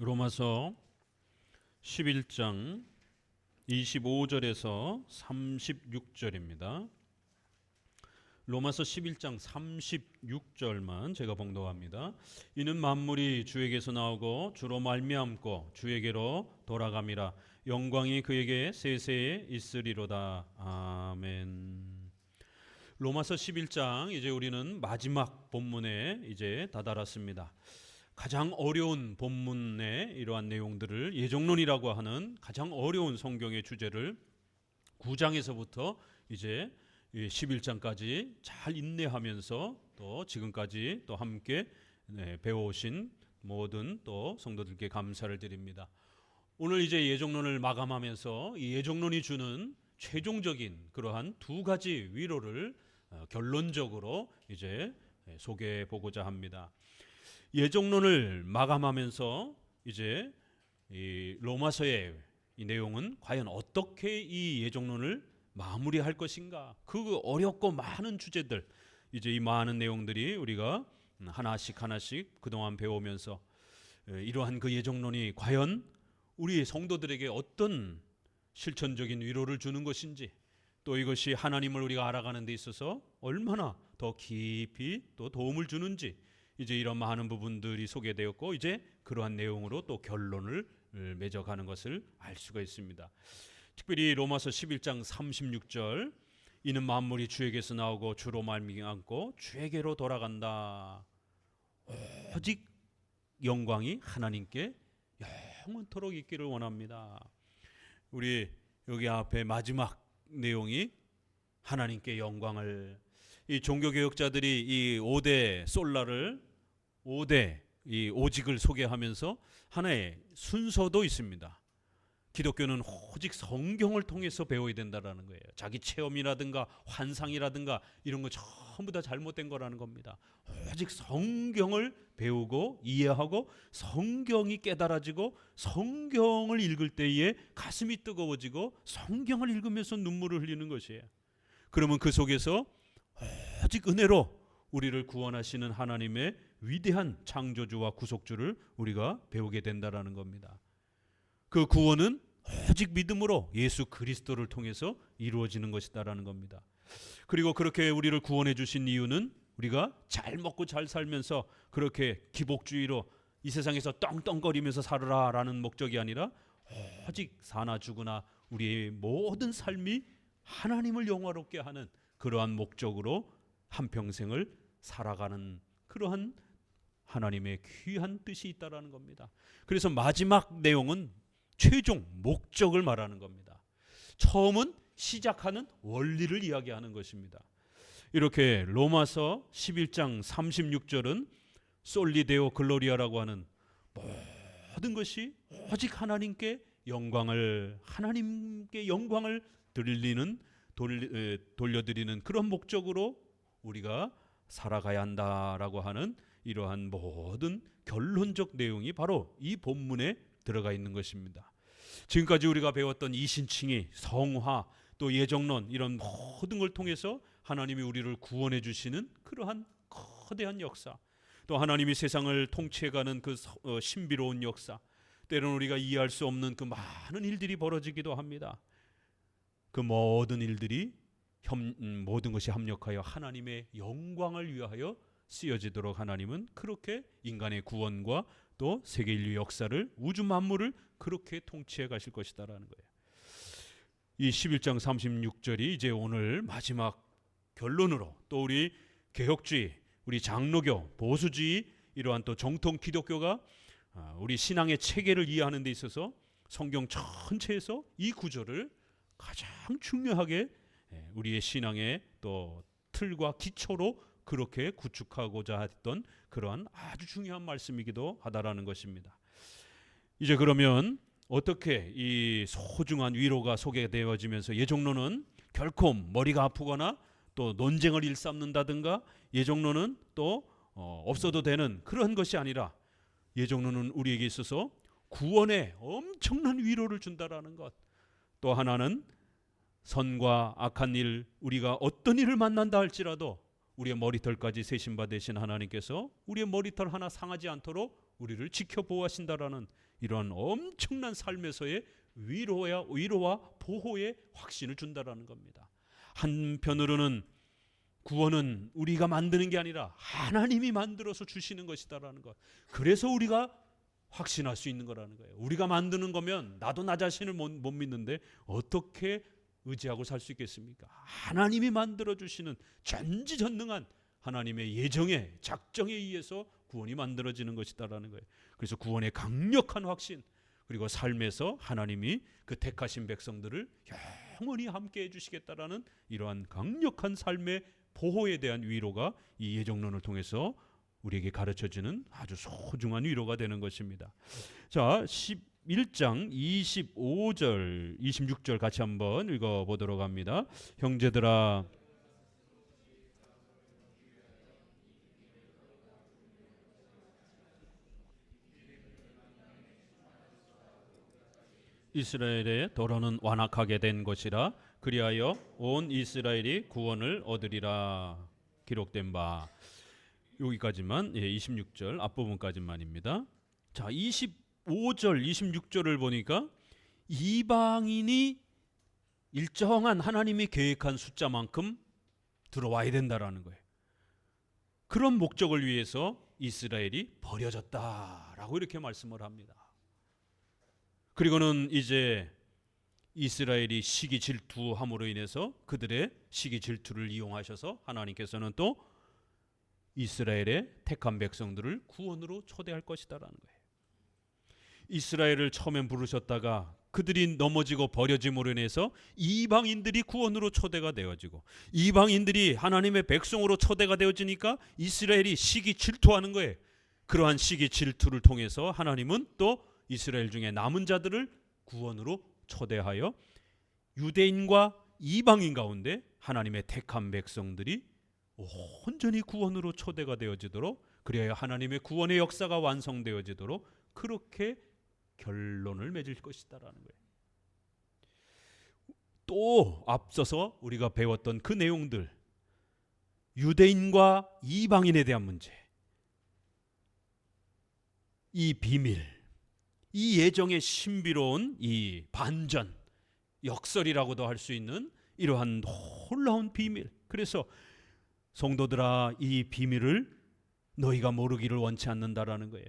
로마서 11장 25절에서 36절입니다. 로마서 11장 36절만 제가 봉독합니다. 이는 만물이 주에게서 나오고 주로 말미암고 주에게로 돌아감이라. 영광이 그에게 세세에 있으리로다. 아멘. 로마서 11장 이제 우리는 마지막 본문에 이제 다다랐습니다. 가장 어려운 본문의 이러한 내용들을 예정론이라고 하는 가장 어려운 성경의 주제를 9장에서부터 이제 11장까지 잘 인내하면서 또 지금까지 또 함께 배워오신 모든 또 성도들께 감사를 드립니다. 오늘 이제 예정론을 마감하면서 이 예정론이 주는 최종적인 그러한 두 가지 위로를 결론적으로 이제 소개해 보고자 합니다. 예정론을 마감하면서 이제 이 로마서의 이 내용은 과연 어떻게 이 예정론을 마무리할 것인가, 그 어렵고 많은 주제들, 이제 이 많은 내용들이 우리가 하나씩 그동안 배우면서 이러한 그 예정론이 과연 우리 성도들에게 어떤 실천적인 위로를 주는 것인지, 또 이것이 하나님을 우리가 알아가는 데 있어서 얼마나 더 깊이 또 도움을 주는지, 이제 이런 많은 부분들이 소개되었고 이제 그러한 내용으로 또 결론을 맺어가는 것을 알 수가 있습니다. 특별히 로마서 11장 36절, 이는 만물이 주에게서 나오고 주로 말미암고 주에게로 돌아간다. 오직 영광이 하나님께 영원토록 있기를 원합니다. 우리 여기 앞에 마지막 내용이 하나님께 영광을, 이 종교개혁자들이 이 5대 솔라를 5대 이 오직을 소개하면서 하나의 순서도 있습니다. 기독교는 오직 성경을 통해서 배워야 된다라는 거예요. 자기 체험이라든가 환상이라든가 이런 거 전부 다 잘못된 거라는 겁니다. 오직 성경을 배우고 이해하고 성경이 깨달아지고 성경을 읽을 때에 가슴이 뜨거워지고 성경을 읽으면서 눈물을 흘리는 것이에요. 그러면 그 속에서 오직 은혜로 우리를 구원하시는 하나님의 위대한 창조주와 구속주를 우리가 배우게 된다라는 겁니다. 그 구원은 오직 믿음으로 예수 그리스도를 통해서 이루어지는 것이다라는 겁니다. 그리고 그렇게 우리를 구원해 주신 이유는 우리가 잘 먹고 잘 살면서 그렇게 기복주의로 이 세상에서 떵떵거리면서 살아라라는 목적이 아니라 오직 사나 죽으나 우리의 모든 삶이 하나님을 영화롭게 하는 그러한 목적으로 한평생을 살아가는 그러한 하나님의 귀한 뜻이 있다라는 겁니다. 그래서 마지막 내용은 최종 목적을 말하는 겁니다. 처음은 시작하는 원리를 이야기하는 것입니다. 이렇게 로마서 11장 36절은 솔리데오 글로리아라고 하는 모든 것이 오직 하나님께 영광을 돌려드리는 그런 목적으로 우리가 살아가야 한다라고 하는 이러한 모든 결론적 내용이 바로 이 본문에 들어가 있는 것입니다. 지금까지 우리가 배웠던 이신칭의 성화, 또 예정론, 이런 모든 걸 통해서 하나님이 우리를 구원해 주시는 그러한 거대한 역사, 또 하나님이 세상을 통치해가는 그 신비로운 역사, 때로는 우리가 이해할 수 없는 그 많은 일들이 벌어지기도 합니다. 그 모든 일들이 모든 것이 합력하여 하나님의 영광을 위하여 쓰여지도록 하나님은 그렇게 인간의 구원과 또 세계 인류 역사를, 우주 만물을 그렇게 통치해 가실 것이다라는 거예요. 이 11장 36절이 이제 오늘 마지막 결론으로, 또 우리 개혁주의, 우리 장로교, 보수주의, 이러한 또 정통 기독교가 우리 신앙의 체계를 이해하는 데 있어서 성경 전체에서 이 구절을 가장 중요하게 우리의 신앙의 또 틀과 기초로 그렇게 구축하고자 했던 그러한 아주 중요한 말씀이기도 하다라는 것입니다. 이제 그러면 어떻게 이 소중한 위로가 소개되어지면서 예정론은 결코 머리가 아프거나 또 논쟁을 일삼는다든가 예정론은 또 없어도 되는 그런 것이 아니라, 예정론은 우리에게 있어서 구원의 엄청난 위로를 준다라는 것, 또 하나는 선과 악한 일, 우리가 어떤 일을 만난다 할지라도 우리의 머리털까지 세신 바 되신 하나님께서 우리의 머리털 하나 상하지 않도록 우리를 지켜보호하신다라는 이런 엄청난 삶에서의 위로와 보호의 확신을 준다라는 겁니다. 한편으로는 구원은 우리가 만드는 게 아니라 하나님이 만들어서 주시는 것이다라는 것. 그래서 우리가 확신할 수 있는 거라는 거예요. 우리가 만드는 거면 나도 나 자신을 못 믿는데 어떻게 의지하고 살 수 있겠습니까? 하나님이 만들어 주시는 전지전능한 하나님의 예정에 작정에 의해서 구원이 만들어지는 것이다라는 거예요. 그래서 구원의 강력한 확신, 그리고 삶에서 하나님이 그 택하신 백성들을 영원히 함께 해주시겠다라는 이러한 강력한 삶의 보호에 대한 위로가 이 예정론을 통해서 우리에게 가르쳐주는 아주 소중한 위로가 되는 것입니다. 자, 11장 25절, 26절 같이 한번 읽어보도록 합니다. 형제들아, 이스라엘의 도로는 완악하게 된 것이라 그리하여 온 이스라엘이 구원을 얻으리라. 기록된 바. 여기까지만, 26절 앞부분까지만입니다. 자, 25절 26절을 보니까 이방인이 일정한 하나님이 계획한 숫자만큼 들어와야 된다라는 거예요. 그런 목적을 위해서 이스라엘이 버려졌다라고 이렇게 말씀을 합니다. 그리고는 이제 이스라엘이 시기 질투함으로 인해서 그들의 시기 질투를 이용하셔서 하나님께서는 또 이스라엘의 택한 백성들을 구원으로 초대할 것이다라는 거예요. 이스라엘을 처음엔 부르셨다가 그들이 넘어지고 버려짐으로 인해서 이방인들이 구원으로 초대가 되어지고, 이방인들이 하나님의 백성으로 초대가 되어지니까 이스라엘이 시기 질투하는 거예요. 그러한 시기 질투를 통해서 하나님은 또 이스라엘 중에 남은 자들을 구원으로 초대하여 유대인과 이방인 가운데 하나님의 택한 백성들이 온전히 구원으로 초대가 되어지도록, 그리하여 하나님의 구원의 역사가 완성되어지도록 그렇게 결론을 맺을 것이다라는 거예요. 또 앞서서 우리가 배웠던 그 내용들, 유대인과 이방인에 대한 문제, 이 비밀, 이 예정의 신비로운 이 반전, 역설이라고도 할 수 있는 이러한 놀라운 비밀. 그래서 성도들아, 이 비밀을 너희가 모르기를 원치 않는다라는 거예요.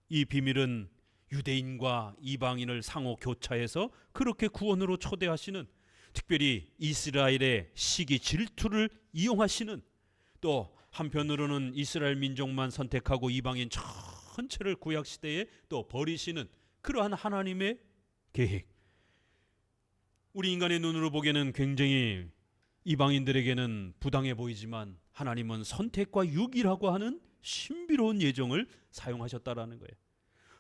이 비밀은 유대인과 이방인을 상호 교차해서 그렇게 구원으로 초대하시는, 특별히 이스라엘의 시기 질투를 이용하시는, 또 한편으로는 이스라엘 민족만 선택하고 이방인 전체를 구약시대에 또 버리시는 그러한 하나님의 계획. 우리 인간의 눈으로 보기에는 굉장히 이방인들에게는 부당해 보이지만 하나님은 선택과 유기라고 하는 신비로운 예정을 사용하셨다라는 거예요.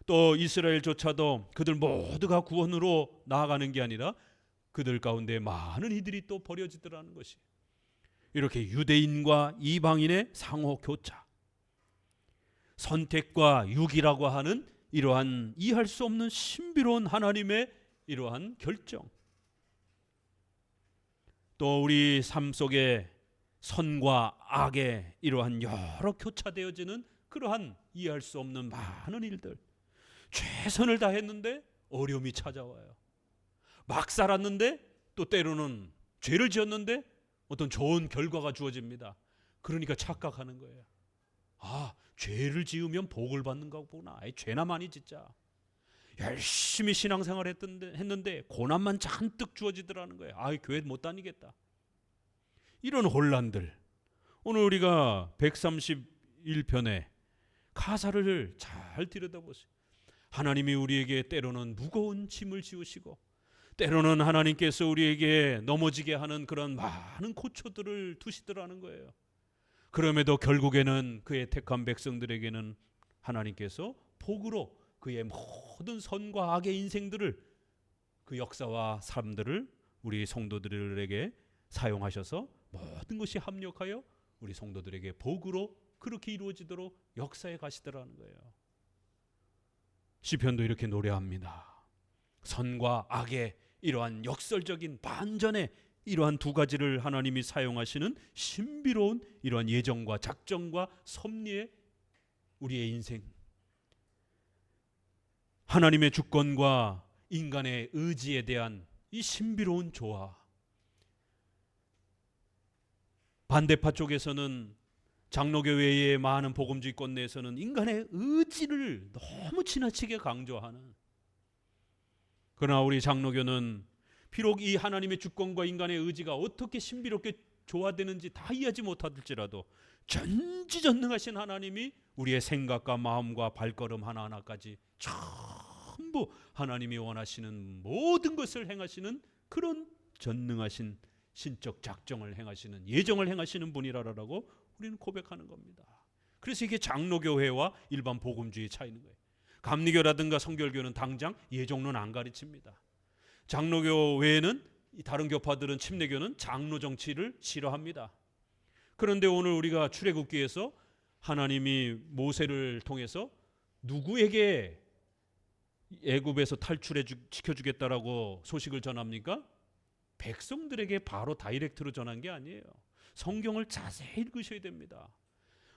또 이스라엘조차도 그들 모두가 구원으로 나아가는 게 아니라 그들 가운데 많은 이들이 또 버려지더라는 것이, 이렇게 유대인과 이방인의 상호 교차, 선택과 유기라고 하는 이러한 이해할 수 없는 신비로운 하나님의 이러한 결정, 또 우리 삶 속에 선과 악의 이러한 여러 교차되어지는 그러한 이해할 수 없는 많은 일들, 최선을 다했는데 어려움이 찾아와요. 막 살았는데 또 때로는 죄를 지었는데 어떤 좋은 결과가 주어집니다. 그러니까 착각하는 거예요. 아, 죄를 지으면 복을 받는 거구나. 죄나 많이 짓자. 열심히 신앙생활 했는데 고난만 잔뜩 주어지더라는 거예요. 아, 교회 못 다니겠다. 이런 혼란들, 오늘 우리가 131편의 가사를 잘 들여다보세요. 하나님이 우리에게 때로는 무거운 짐을 지우시고, 때로는 하나님께서 우리에게 넘어지게 하는 그런 많은 고초들을 두시더라는 거예요. 그럼에도 결국에는 그의 택한 백성들에게는 하나님께서 복으로 그의 모든 선과 악의 인생들을, 그 역사와 삶들을 우리 성도들에게 사용하셔서 모든 것이 합력하여 우리 성도들에게 복으로 그렇게 이루어지도록 역사에 가시더라는 거예요. 시편도 이렇게 노래합니다. 선과 악의 이러한 역설적인 반전의 이러한 두 가지를 하나님이 사용하시는 신비로운 이러한 예정과 작정과 섭리의 우리의 인생, 하나님의 주권과 인간의 의지에 대한 이 신비로운 조화. 반대파 쪽에서는, 장로교회의 많은 복음주의권 내에서는 인간의 의지를 너무 지나치게 강조하는, 그러나 우리 장로교는 비록 이 하나님의 주권과 인간의 의지가 어떻게 신비롭게 조화되는지 다 이해하지 못할지라도 전지전능하신 하나님이 우리의 생각과 마음과 발걸음 하나하나까지 전부 하나님이 원하시는 모든 것을 행하시는 그런 전능하신 신적 작정을 행하시는, 예정을 행하시는 분이라고 우리는 고백하는 겁니다. 그래서 이게 장로교회와 일반 복음주의 차이는 거예요. 감리교라든가 성결교는 당장 예정론 안 가르칩니다. 장로교 외에는 다른 교파들은, 침례교는 장로 정치를 싫어합니다. 그런데 오늘 우리가 출애굽기에서 하나님이 모세를 통해서 누구에게 애굽에서 탈출해 시켜주겠다라고 소식을 전합니까? 백성들에게 바로 다이렉트로 전한 게 아니에요. 성경을 자세히 읽으셔야 됩니다.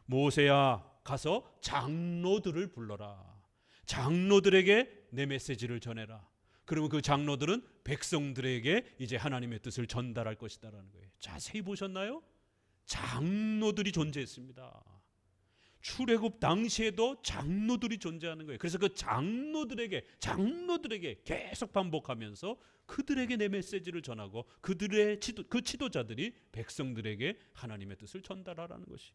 모세야, 가서 장로들을 불러라. 장로들에게 내 메시지를 전해라. 그러면 그 장로들은 백성들에게 이제 하나님의 뜻을 전달할 것이다라는 거예요. 자세히 보셨나요? 장로들이 존재했습니다. 출애굽 당시에도 장로들이 존재하는 거예요. 그래서 그 장로들에게 계속 반복하면서 그들에게 내 메시지를 전하고 그들의 그 지도자들이 백성들에게 하나님의 뜻을 전달하라는 것이.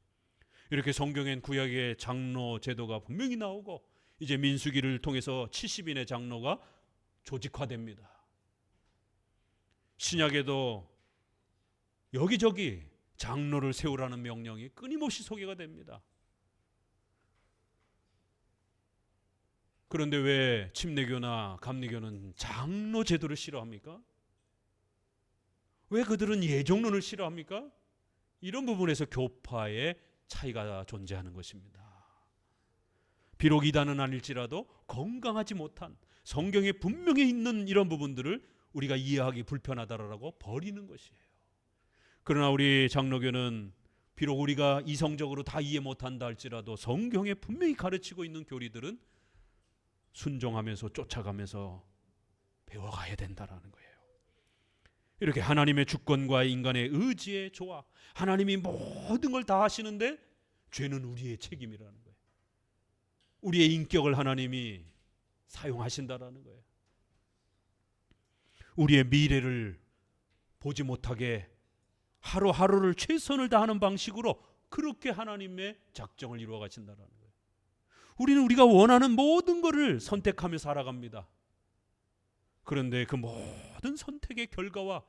이렇게 성경엔 구약의 장로 제도가 분명히 나오고, 이제 민수기를 통해서 70인의 장로가 조직화됩니다. 신약에도 여기저기 장로를 세우라는 명령이 끊임없이 소개가 됩니다. 그런데 왜 침례교나 감리교는 장로 제도를 싫어합니까? 왜 그들은 예정론을 싫어합니까? 이런 부분에서 교파의 차이가 존재하는 것입니다. 비록 이단은 아닐지라도 건강하지 못한, 성경에 분명히 있는 이런 부분들을 우리가 이해하기 불편하다라고 버리는 것이에요. 그러나 우리 장로교는 비록 우리가 이성적으로 다 이해 못한다 할지라도 성경에 분명히 가르치고 있는 교리들은 순종하면서 쫓아가면서 배워가야 된다라는 거예요. 이렇게 하나님의 주권과 인간의 의지의 조화, 하나님이 모든 걸 다 하시는데 죄는 우리의 책임이라는 거예요. 우리의 인격을 하나님이 사용하신다라는 거예요. 우리의 미래를 보지 못하게 하루하루를 최선을 다하는 방식으로 그렇게 하나님의 작정을 이루어 가신다라는 거예요. 우리는 우리가 원하는 모든 것을 선택하며 살아갑니다. 그런데 그 모든 선택의 결과와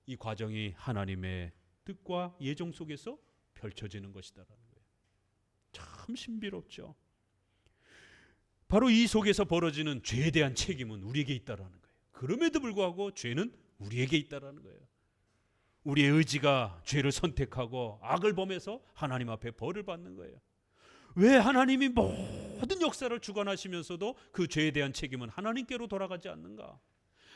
이 과정이 하나님의 뜻과 예정 속에서 펼쳐지는 것이다라는 거예요. 참 신비롭죠. 바로 이 속에서 벌어지는 죄에 대한 책임은 우리에게 있다라는 거예요. 그럼에도 불구하고 죄는 우리에게 있다라는 거예요. 우리의 의지가 죄를 선택하고 악을 범해서 하나님 앞에 벌을 받는 거예요. 왜 하나님이 모든 역사를 주관하시면서도 그 죄에 대한 책임은 하나님께로 돌아가지 않는가?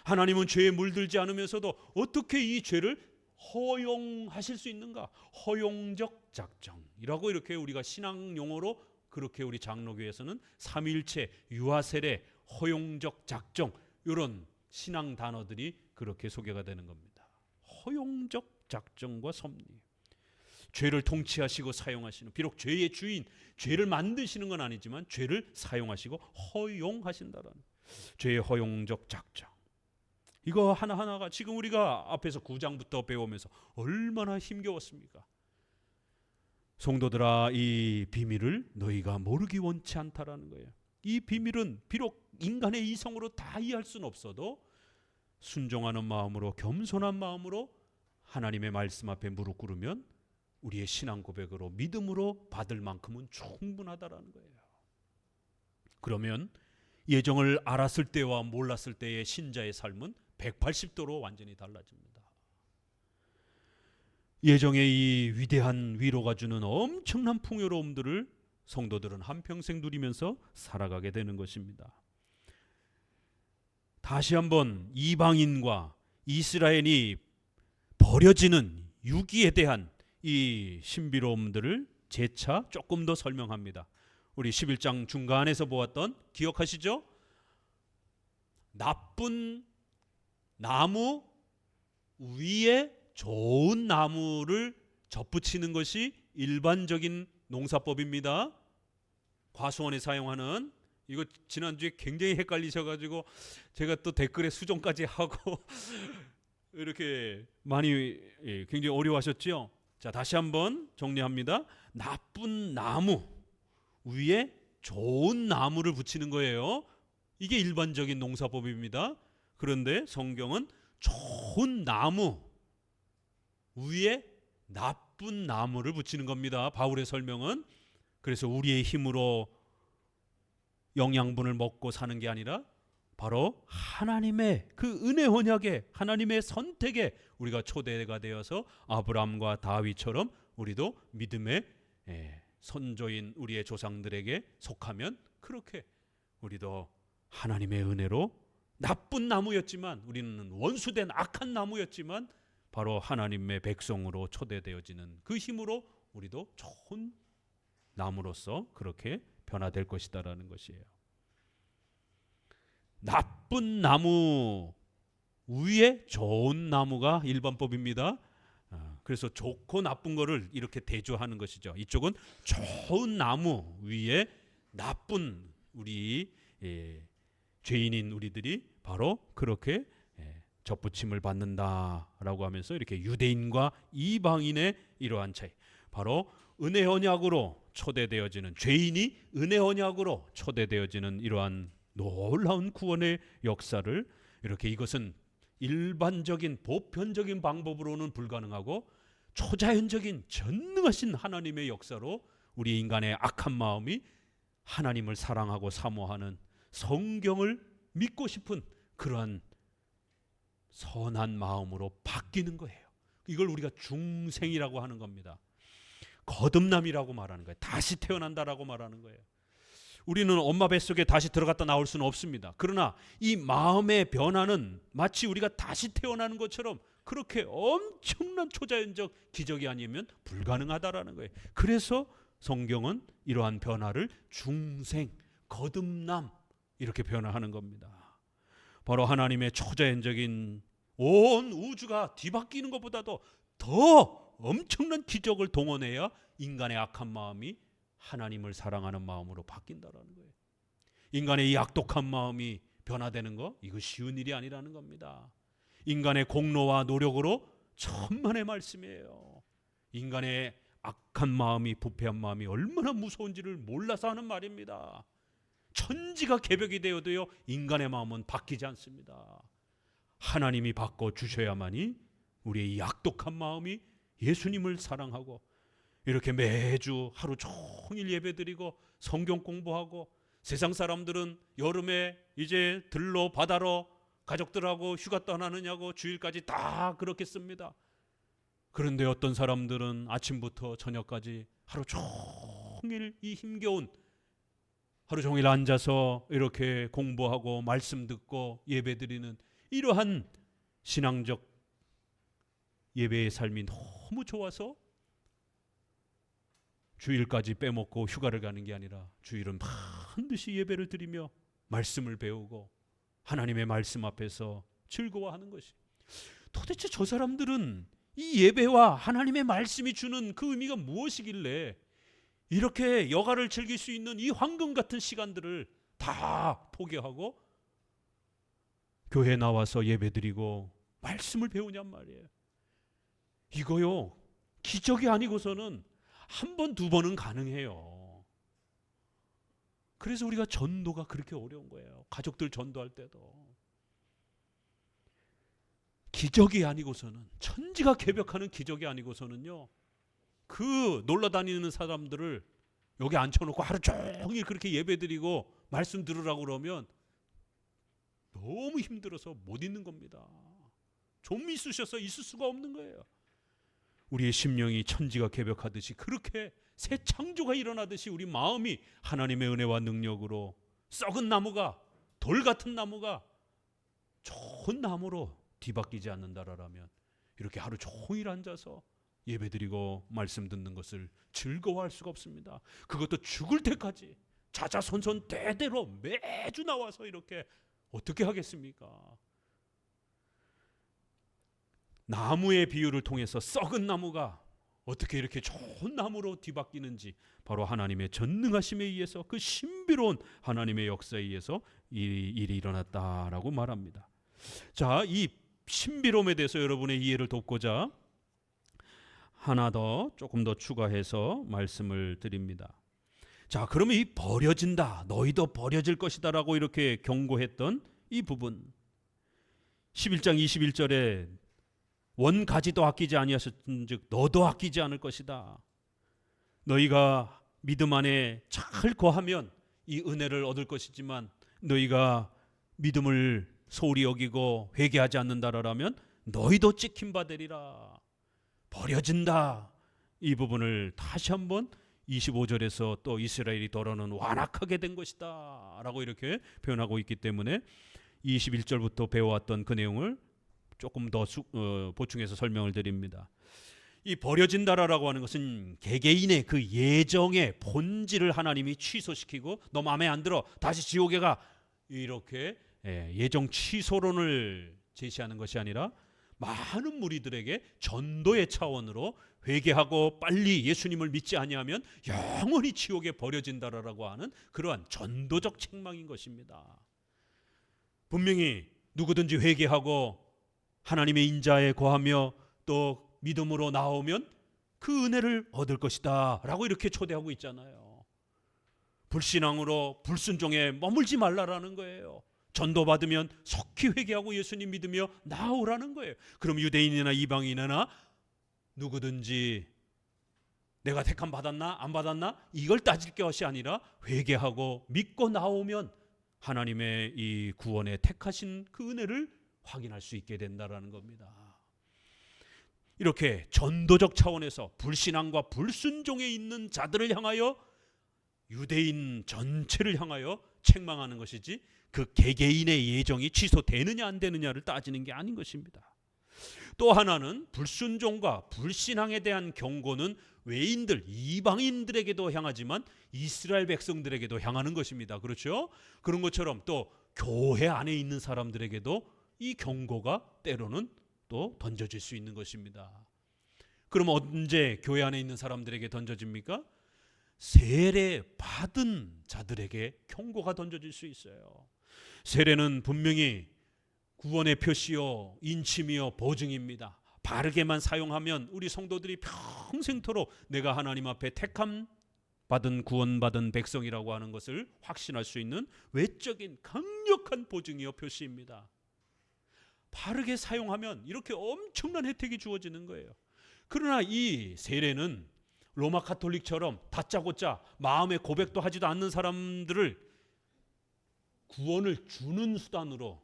하나님은 죄에 물들지 않으면서도 어떻게 이 죄를 허용하실 수 있는가? 허용적 작정이라고 이렇게 우리가 신앙 용어로, 그렇게 우리 장로교에서는 삼위일체, 유아세례, 허용적 작정, 이런 신앙 단어들이 그렇게 소개가 되는 겁니다. 허용적 작정과 섭리. 죄를 통치하시고 사용하시는, 비록 죄의 주인, 죄를 만드시는 건 아니지만 죄를 사용하시고 허용하신다라는 죄의 허용적 작정. 이거 하나하나가 지금 우리가 앞에서 9장부터 배우면서 얼마나 힘겨웠습니까? 성도들아, 이 비밀을 너희가 모르기 원치 않다라는 거예요. 이 비밀은 비록 인간의 이성으로 다 이해할 수는 없어도 순종하는 마음으로, 겸손한 마음으로 하나님의 말씀 앞에 무릎 꿇으면 우리의 신앙 고백으로, 믿음으로 받을 만큼은 충분하다라는 거예요. 그러면 예정을 알았을 때와 몰랐을 때의 신자의 삶은 180도로 완전히 달라집니다. 예정의 이 위대한 위로가 주는 엄청난 풍요로움들을 성도들은 한평생 누리면서 살아가게 되는 것입니다. 다시 한번 이방인과 이스라엘이 버려지는 유기에 대한 이 신비로움들을 재차 조금 더 설명합니다. 우리 11장 중간에서 보았던, 기억하시죠? 나쁜 나무 위에 좋은 나무를 접붙이는 것이 일반적인 농사법입니다. 과수원에 사용하는, 이거 지난주에 굉장히 헷갈리셔가지고 제가 또 댓글에 수정까지 하고 이렇게 많이 굉장히 어려워하셨죠. 자, 다시 한번 정리합니다. 나쁜 나무 위에 좋은 나무를 붙이는 거예요. 이게 일반적인 농사법입니다. 그런데 성경은 좋은 나무 위에 나쁜 나무를 붙이는 겁니다. 바울의 설명은. 그래서 우리의 힘으로 영양분을 먹고 사는 게 아니라 바로 하나님의 그 은혜 언약에, 하나님의 선택에 우리가 초대가 되어서 아브라함과 다윗처럼 우리도 믿음의 선조인 우리의 조상들에게 속하면 그렇게 우리도 하나님의 은혜로 나쁜 나무였지만, 우리는 원수된 악한 나무였지만 바로 하나님의 백성으로 초대되어지는 그 힘으로 우리도 좋은 나무로서 그렇게 변화될 것이다라는 것이에요. 나쁜 나무 위에 좋은 나무가 일반법입니다. 그래서 좋고 나쁜 거를 이렇게 대조하는 것이죠. 이쪽은 좋은 나무 위에 나쁜 우리 죄인인 우리들이 바로 그렇게 접붙임을 받는다라고 하면서 이렇게 유대인과 이방인의 이러한 차이, 바로 은혜 언약으로 초대되어지는, 죄인이 은혜 언약으로 초대되어지는 이러한 놀라운 구원의 역사를, 이렇게 이것은 일반적인 보편적인 방법으로는 불가능하고 초자연적인 전능하신 하나님의 역사로 우리 인간의 악한 마음이 하나님을 사랑하고 사모하는, 성경을 믿고 싶은 그러한 선한 마음으로 바뀌는 거예요. 이걸 우리가 중생이라고 하는 겁니다. 거듭남이라고 말하는 거예요. 다시 태어난다라고 말하는 거예요. 우리는 엄마 뱃속에 다시 들어갔다 나올 수는 없습니다. 그러나 이 마음의 변화는 마치 우리가 다시 태어나는 것처럼 그렇게 엄청난 초자연적 기적이 아니면 불가능하다라는 거예요. 그래서 성경은 이러한 변화를 중생, 거듭남 이렇게 변화하는 겁니다. 바로 하나님의 초자연적인 온 우주가 뒤바뀌는 것보다도 더 엄청난 기적을 동원해야 인간의 악한 마음이 하나님을 사랑하는 마음으로 바뀐다라는 거예요. 인간의 이 악독한 마음이 변화되는 거, 이거 쉬운 일이 아니라는 겁니다. 인간의 공로와 노력으로 천만의 말씀이에요. 인간의 악한 마음이, 부패한 마음이 얼마나 무서운지를 몰라서 하는 말입니다. 천지가 개벽이 되어도요 인간의 마음은 바뀌지 않습니다. 하나님이 바꿔주셔야만이 우리의 이 악독한 마음이 예수님을 사랑하고 이렇게 매주 하루 종일 예배드리고 성경 공부하고, 세상 사람들은 여름에 이제 들로 바다로 가족들하고 휴가 떠나느냐고 주일까지 다 그렇게 씁니다. 그런데 어떤 사람들은 아침부터 저녁까지 하루 종일 이 힘겨운 하루 종일 앉아서 이렇게 공부하고 말씀 듣고 예배드리는 이러한 신앙적 예배의 삶이 너무 좋아서 주일까지 빼먹고 휴가를 가는 게 아니라 주일은 반드시 예배를 드리며 말씀을 배우고 하나님의 말씀 앞에서 즐거워하는 것이, 도대체 저 사람들은 이 예배와 하나님의 말씀이 주는 그 의미가 무엇이길래 이렇게 여가를 즐길 수 있는 이 황금 같은 시간들을 다 포기하고 교회에 나와서 예배드리고 말씀을 배우냔 말이에요. 이거요 기적이 아니고서는 한 번, 두 번은 가능해요. 그래서 우리가 전도가 그렇게 어려운 거예요. 가족들 전도할 때도 기적이 아니고서는, 천지가 개벽하는 기적이 아니고서는요, 그 놀러다니는 사람들을 여기 앉혀놓고 하루 종일 그렇게 예배드리고 말씀 들으라고 그러면 너무 힘들어서 못 있는 겁니다. 좀 있으셔서 있을 수가 없는 거예요. 우리의 심령이 천지가 개벽하듯이 그렇게 새 창조가 일어나듯이 우리 마음이 하나님의 은혜와 능력으로 썩은 나무가, 돌 같은 나무가 좋은 나무로 뒤바뀌지 않는다라면 이렇게 하루 종일 앉아서 예배드리고 말씀 듣는 것을 즐거워할 수가 없습니다. 그것도 죽을 때까지 자자손손 대대로 매주 나와서 이렇게 어떻게 하겠습니까? 나무의 비유를 통해서 썩은 나무가 어떻게 이렇게 좋은 나무로 뒤바뀌는지 바로 하나님의 전능하심에 의해서 그 신비로운 하나님의 역사에 의해서 이 일이 일어났다라고 말합니다. 자, 이 신비로움에 대해서 여러분의 이해를 돕고자 하나 더 조금 더 추가해서 말씀을 드립니다. 자, 그러면 이 버려진다, 너희도 버려질 것이다 라고 이렇게 경고했던 이 부분, 11장 21절에 원 가지도 아끼지 아니하셨은즉 너도 아끼지 않을 것이다. 너희가 믿음 안에 잘 거하면 이 은혜를 얻을 것이지만 너희가 믿음을 소홀히 여기고 회개하지 않는다라면 너희도 찍힌 바 되리라. 버려진다. 이 부분을 다시 한번 25절에서 또 이스라엘이 더러는 완악하게 된 것이다 라고 이렇게 표현하고 있기 때문에 21절부터 배워왔던 그 내용을 조금 더 보충해서 설명을 드립니다. 이 버려진다라고 하는 것은 개개인의 그 예정의 본질을 하나님이 취소시키고 너 마음에 안 들어 다시 지옥에 가, 이렇게 예정 취소론을 제시하는 것이 아니라 많은 무리들에게 전도의 차원으로 회개하고 빨리 예수님을 믿지 아니하면 영원히 지옥에 버려진다라고 하는 그러한 전도적 책망인 것입니다. 분명히 누구든지 회개하고 하나님의 인자에 거하며 또 믿음으로 나오면 그 은혜를 얻을 것이다 라고 이렇게 초대하고 있잖아요. 불신앙으로 불순종에 머물지 말라라는 거예요. 전도받으면 속히 회개하고 예수님 믿으며 나오라는 거예요. 그럼 유대인이나 이방인이나 누구든지 내가 택함 받았나 안 받았나 이걸 따질 것이 아니라 회개하고 믿고 나오면 하나님의 이 구원에 택하신 그 은혜를 확인할 수 있게 된다라는 겁니다. 이렇게 전도적 차원에서 불신앙과 불순종에 있는 자들을 향하여 유대인 전체를 향하여 책망하는 것이지 그 개개인의 예정이 취소되느냐 안 되느냐를 따지는 게 아닌 것입니다. 또 하나는 불순종과 불신앙에 대한 경고는 외인들, 이방인들에게도 향하지만 이스라엘 백성들에게도 향하는 것입니다. 그렇죠? 그런 것처럼 또 교회 안에 있는 사람들에게도 이 경고가 때로는 또 던져질 수 있는 것입니다. 그럼 언제 교회 안에 있는 사람들에게 던져집니까? 세례 받은 자들에게 경고가 던져질 수 있어요. 세례는 분명히 구원의 표시요 인침이요 보증입니다. 바르게만 사용하면 우리 성도들이 평생토록 내가 하나님 앞에 택함 받은 구원받은 백성이라고 하는 것을 확신할 수 있는 외적인 강력한 보증이요 표시입니다. 바르게 사용하면 이렇게 엄청난 혜택이 주어지는 거예요. 그러나 이 세례는 로마 가톨릭처럼 다짜고짜 마음의 고백도 하지도 않는 사람들을 구원을 주는 수단으로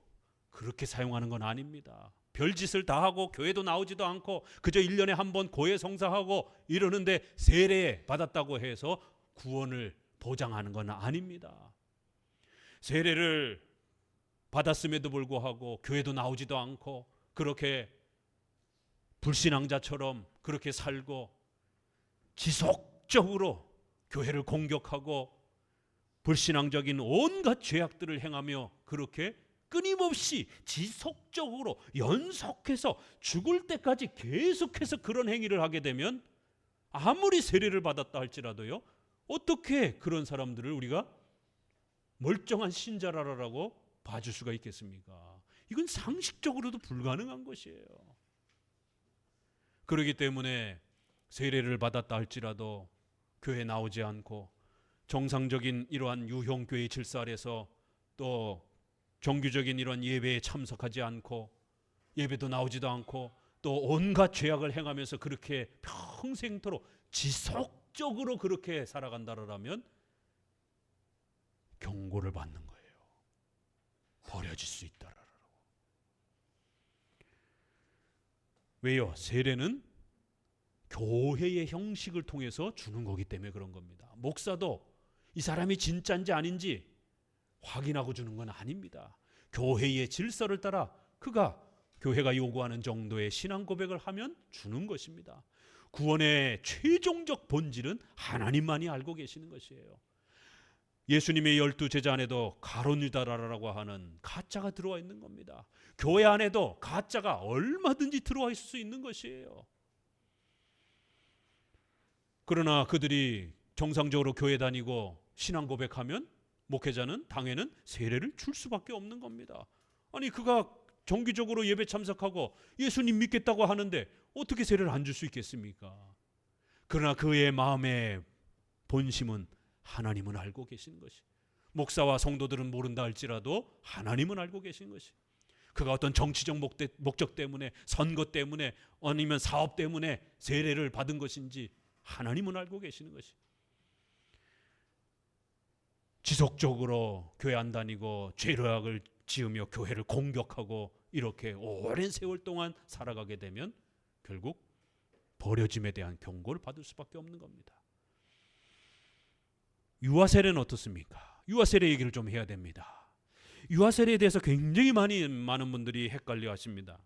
그렇게 사용하는 건 아닙니다. 별짓을 다 하고 교회도 나오지도 않고 그저 1년에 한 번 고해 성사하고 이러는데 세례 받았다고 해서 구원을 보장하는 건 아닙니다. 세례를 받았음에도 불구하고 교회도 나오지도 않고 그렇게 불신앙자처럼 그렇게 살고 지속적으로 교회를 공격하고 불신앙적인 온갖 죄악들을 행하며 그렇게 끊임없이 지속적으로 연속해서 죽을 때까지 계속해서 그런 행위를 하게 되면 아무리 세례를 받았다 할지라도요, 어떻게 그런 사람들을 우리가 멀쩡한 신자라고 봐줄 수가 있겠습니까? 이건 상식적으로도 불가능한 것이에요. 그렇기 때문에 세례를 받았다 할지라도 교회 나오지 않고 정상적인 이러한 유형교회 질서 아래서 또 정규적인 이러한 예배에 참석하지 않고 예배도 나오지도 않고 또 온갖 죄악을 행하면서 그렇게 평생토록 지속적으로 그렇게 살아간다라면 경고를 받는 거예요. 버려질 수 있다라고. 왜요? 세례는 교회의 형식을 통해서 주는 거기 때문에 그런 겁니다. 목사도 이 사람이 진짜인지 아닌지 확인하고 주는 건 아닙니다. 교회의 질서를 따라 그가 교회가 요구하는 정도의 신앙 고백을 하면 주는 것입니다. 구원의 최종적 본질은 하나님만이 알고 계시는 것이에요. 예수님의 12 제자 안에도 가룟 유다라고 하는 가짜가 들어와 있는 겁니다. 교회 안에도 가짜가 얼마든지 들어와 있을 수 있는 것이에요. 그러나 그들이 정상적으로 교회 다니고 신앙 고백하면 목회자는 당에는 세례를 줄 수밖에 없는 겁니다. 아니 그가 정기적으로 예배 참석하고 예수님 믿겠다고 하는데 어떻게 세례를 안 줄 수 있겠습니까? 그러나 그의 마음의 본심은 하나님은 알고 계시는 것이, 목사와 성도들은 모른다 할지라도 하나님은 알고 계신 것이, 그가 어떤 정치적 목적 때문에, 선거 때문에, 아니면 사업 때문에 세례를 받은 것인지 하나님은 알고 계시는 것이, 지속적으로 교회 안 다니고 죄악을 지으며 교회를 공격하고 이렇게 오랜 세월 동안 살아가게 되면 결국 버려짐에 대한 경고를 받을 수밖에 없는 겁니다. 유아세례는 어떻습니까? 유아세례 얘기를 좀 해야 됩니다. 유아세례에 대해서 굉장히 많은 분들이 헷갈려 하십니다.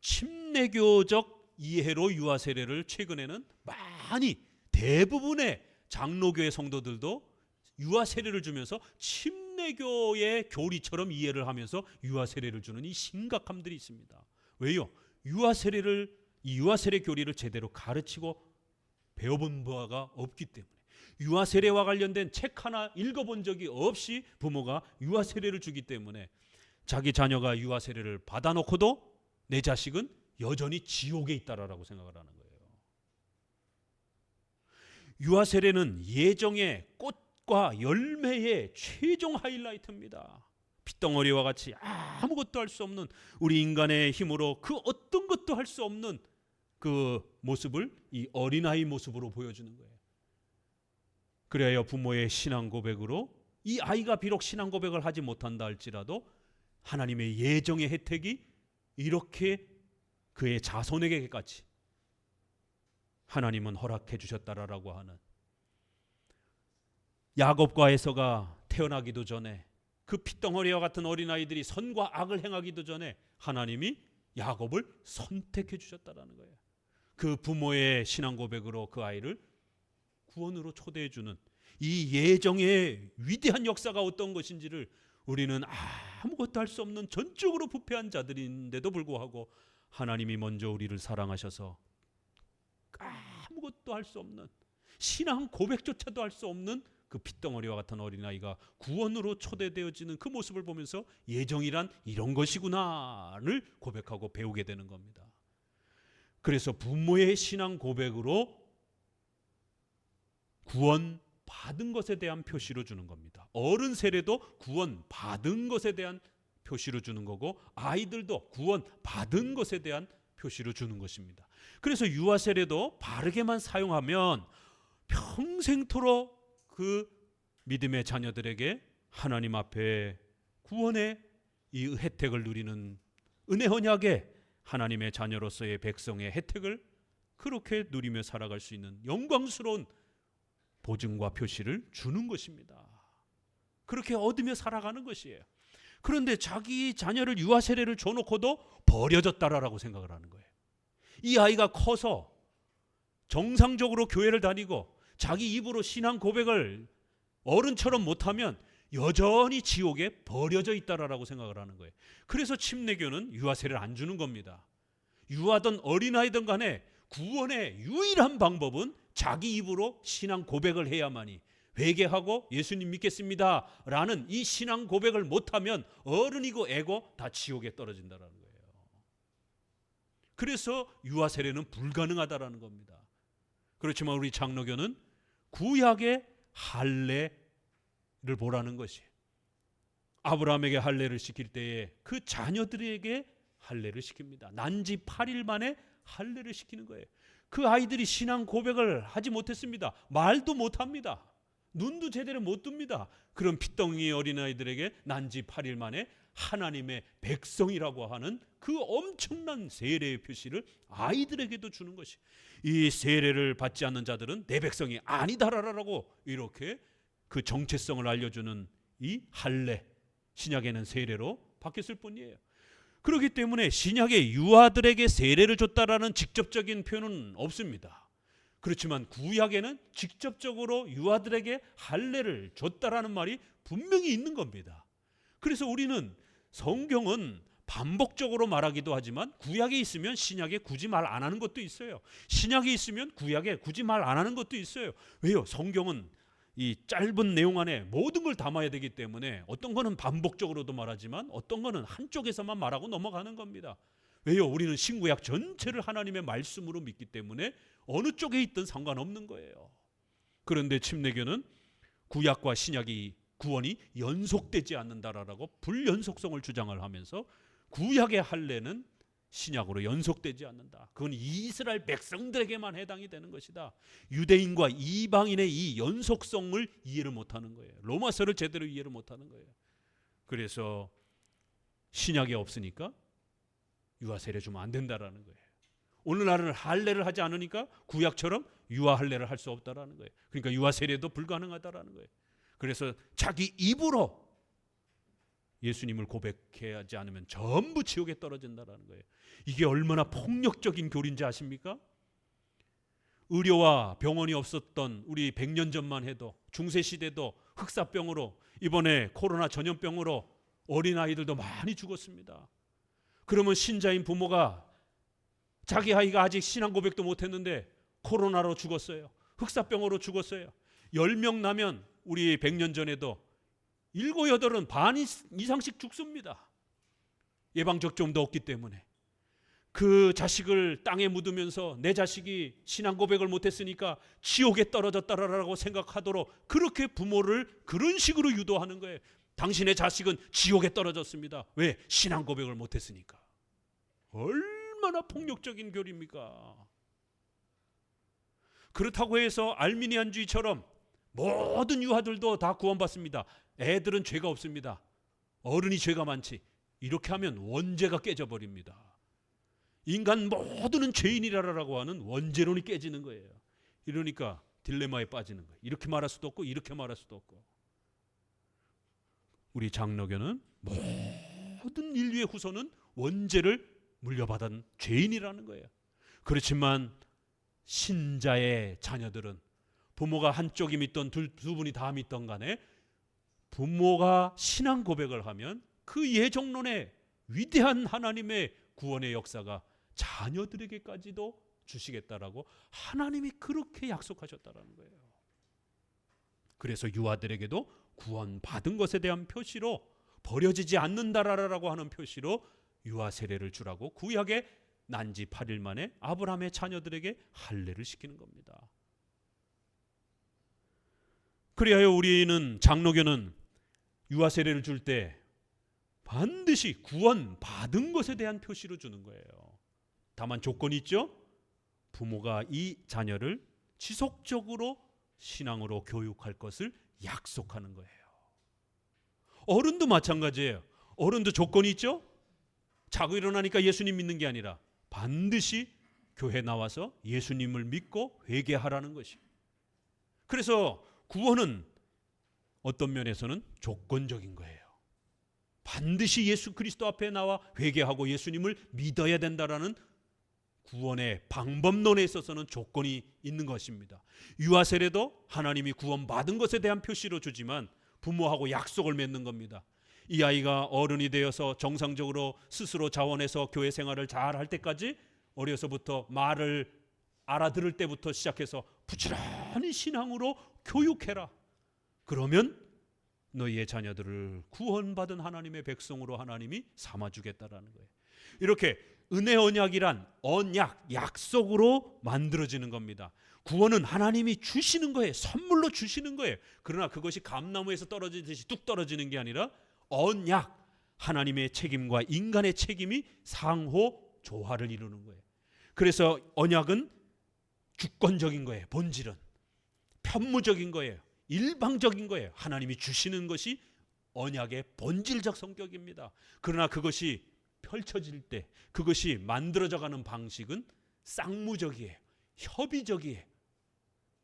침례교적 이해로 유아세례를 최근에는 많이, 대부분의 장로교회 성도들도 유아세례를 주면서 침례교의 교리처럼 이해를 하면서 유아세례를 주는 이 심각함들이 있습니다. 왜요? 유아세례 교리를 제대로 가르치고 배워본 바가 없기 때문에, 유아세례와 관련된 책 하나 읽어본 적이 없이 부모가 유아세례를 주기 때문에 자기 자녀가 유아세례를 받아놓고도 내 자식은 여전히 지옥에 있다라고 생각을 하는 거예요. 유아세례는 예정의 꽃과 열매의 최종 하이라이트입니다. 핏덩어리와 같이 아무것도 할 수 없는, 우리 인간의 힘으로 그 어떤 것도 할 수 없는 그 모습을 이 어린아이 모습으로 보여주는 거예요. 그래야 부모의 신앙 고백으로 이 아이가 비록 신앙 고백을 하지 못한다 할지라도 하나님의 예정의 혜택이 이렇게 그의 자손에게까지 하나님은 허락해 주셨다라고 하는, 야곱과 에서가 태어나기도 전에, 그 핏덩어리와 같은 어린아이들이 선과 악을 행하기도 전에 하나님이 야곱을 선택해 주셨다라는 거예요. 그 부모의 신앙 고백으로 그 아이를 구원으로 초대해 주는 이 예정의 위대한 역사가 어떤 것인지를 우리는 아무것도 할 수 없는 전적으로 부패한 자들인데도 불구하고 하나님이 먼저 우리를 사랑하셔서 아무것도 할 수 없는, 신앙 고백조차도 할 수 없는 그 핏덩어리와 같은 어린아이가 구원으로 초대되어지는 그 모습을 보면서 예정이란 이런 것이구나를 고백하고 배우게 되는 겁니다. 그래서 부모의 신앙 고백으로 구원 받은 것에 대한 표시로 주는 겁니다. 어른 세례도 구원 받은 것에 대한 표시로 주는 거고, 아이들도 구원 받은 것에 대한 표시로 주는 것입니다. 그래서 유아 세례도 바르게만 사용하면 평생토록 그 믿음의 자녀들에게 하나님 앞에 구원의 이 혜택을 누리는, 은혜 언약의 하나님의 자녀로서의 백성의 혜택을 그렇게 누리며 살아갈 수 있는 영광스러운 보증과 표시를 주는 것입니다. 그렇게 얻으며 살아가는 것이에요. 그런데 자기 자녀를 유아 세례를 줘놓고도 버려졌다라고 생각을 하는 거예요. 이 아이가 커서 정상적으로 교회를 다니고 자기 입으로 신앙 고백을 어른처럼 못하면 여전히 지옥에 버려져 있다라고 생각을 하는 거예요. 그래서 침례교는 유아 세례를 안 주는 겁니다. 유아든 어린아이든 간에 구원의 유일한 방법은 자기 입으로 신앙 고백을 해야만이, 회개하고 예수님 믿겠습니다 라는 이 신앙 고백을 못하면 어른이고 애고 다 지옥에 떨어진다는 거예요. 그래서 유아 세례는 불가능하다라는 겁니다. 그렇지만 우리 장로교는 구약의 할례를 보라는 것이, 아브라함에게 할례를 시킬 때에 그 자녀들에게 할례를 시킵니다. 난지 8일 만에 할례를 시키는 거예요. 그 아이들이 신앙 고백을 하지 못했습니다. 말도 못합니다. 눈도 제대로 못 뜹니다. 그런 핏덩이 어린아이들에게 난지 8일 만에 하나님의 백성이라고 하는 그 엄청난 세례의 표시를 아이들에게도 주는 것이, 이 세례를 받지 않는 자들은 내 백성이 아니다라고 이렇게 그 정체성을 알려주는 이 할례, 신약에는 세례로 바뀌었을 뿐이에요. 그렇기 때문에 신약에 유아들에게 세례를 줬다라는 직접적인 표현은 없습니다. 그렇지만 구약에는 직접적으로 유아들에게 할례를 줬다라는 말이 분명히 있는 겁니다. 그래서 우리는 성경은 반복적으로 말하기도 하지만 구약에 있으면 신약에 굳이 말 안 하는 것도 있어요. 신약에 있으면 구약에 굳이 말 안 하는 것도 있어요. 왜요? 성경은 이 짧은 내용 안에 모든 걸 담아야 되기 때문에 어떤 거는 반복적으로도 말하지만 어떤 거는 한쪽에서만 말하고 넘어가는 겁니다. 왜요? 우리는 신구약 전체를 하나님의 말씀으로 믿기 때문에 어느 쪽에 있든 상관없는 거예요. 그런데 침례교는 구약과 신약이 구원이 연속되지 않는다라고 불연속성을 주장을 하면서 구약의 할례는 신약으로 연속되지 않는다. 그건 이스라엘 백성들에게만 해당이 되는 것이다. 유대인과 이방인의 이 연속성을 이해를 못하는 거예요. 로마서를 제대로 이해를 못하는 거예요. 그래서 신약이 없으니까 유아 세례 주면 안 된다라는 거예요. 오늘날은 할례를 하지 않으니까 구약처럼 유아 할례를 할 수 없다라는 거예요. 그러니까 유아 세례도 불가능하다라는 거예요. 그래서 자기 입으로 예수님을 고백하지 않으면 전부 지옥에 떨어진다라는 거예요. 이게 얼마나 폭력적인 교리인지 아십니까? 의료와 병원이 없었던 우리 100년 전만 해도 중세시대도 흑사병으로, 이번에 코로나 전염병으로 어린아이들도 많이 죽었습니다. 그러면 신자인 부모가 자기 아이가 아직 신앙 고백도 못했는데 코로나로 죽었어요. 흑사병으로 죽었어요. 10명 나면 우리 100년 전에도 7, 8은 반 이상씩 죽습니다. 예방접종도 없기 때문에. 그 자식을 땅에 묻으면서 내 자식이 신앙 고백을 못했으니까 지옥에 떨어졌다라고 생각하도록 그렇게 부모를 그런 식으로 유도하는 거예요. 당신의 자식은 지옥에 떨어졌습니다. 왜? 신앙 고백을 못했으니까. 얼마나 폭력적인 교리입니까? 그렇다고 해서 알미니안주의처럼 모든 유아들도 다 구원받습니다. 애들은 죄가 없습니다. 어른이 죄가 많지. 이렇게 하면 원죄가 깨져버립니다. 인간 모두는 죄인이라고 하는 원죄론이 깨지는 거예요. 이러니까 딜레마에 빠지는 거예요. 이렇게 말할 수도 없고 이렇게 말할 수도 없고. 우리 장로교는 모든 인류의 후손은 원죄를 물려받은 죄인이라는 거예요. 그렇지만 신자의 자녀들은 부모가 한쪽이 믿던 두 분이 다 믿던 간에 부모가 신앙 고백을 하면 그 예정론의 위대한 하나님의 구원의 역사가 자녀들에게까지도 주시겠다라고 하나님이 그렇게 약속하셨다라는 거예요. 그래서 유아들에게도 구원받은 것에 대한 표시로, 버려지지 않는다라고 하는 표시로 유아 세례를 주라고 구약에 난지 8일 만에 아브라함의 자녀들에게 할례를 시키는 겁니다. 그리하여 우리는 장로교는 유아 세례를 줄 때 반드시 구원받은 것에 대한 표시로 주는 거예요. 다만 조건이 있죠. 부모가 이 자녀를 지속적으로 신앙으로 교육할 것을 약속하는 거예요. 어른도 마찬가지예요. 어른도 조건이 있죠. 자고 일어나니까 예수님 믿는 게 아니라 반드시 교회 나와서 예수님을 믿고 회개하라는 것이. 그래서 구원은 어떤 면에서는 조건적인 거예요. 반드시 예수 그리스도 앞에 나와 회개하고 예수님을 믿어야 된다라는 구원의 방법론에 있어서는 조건이 있는 것입니다. 유아 세례도 하나님이 구원받은 것에 대한 표시로 주지만 부모하고 약속을 맺는 겁니다. 이 아이가 어른이 되어서 정상적으로 스스로 자원해서 교회 생활을 잘 할 때까지 어려서부터 말을 알아들을 때부터 시작해서 부지런히 신앙으로 교육해라. 그러면 너희의 자녀들을 구원받은 하나님의 백성으로 하나님이 삼아주겠다라는 거예요. 이렇게 은혜 언약이란 언약, 약속으로 만들어지는 겁니다. 구원은 하나님이 주시는 거예요. 선물로 주시는 거예요. 그러나 그것이 감나무에서 떨어지듯이 뚝 떨어지는 게 아니라 언약, 하나님의 책임과 인간의 책임이 상호 조화를 이루는 거예요. 그래서 언약은 주권적인 거예요. 본질은 편무적인 거예요. 일방적인 거예요. 하나님이 주시는 것이 언약의 본질적 성격입니다. 그러나 그것이 펼쳐질 때, 그것이 만들어져가는 방식은 쌍무적이에요. 협의적이에요.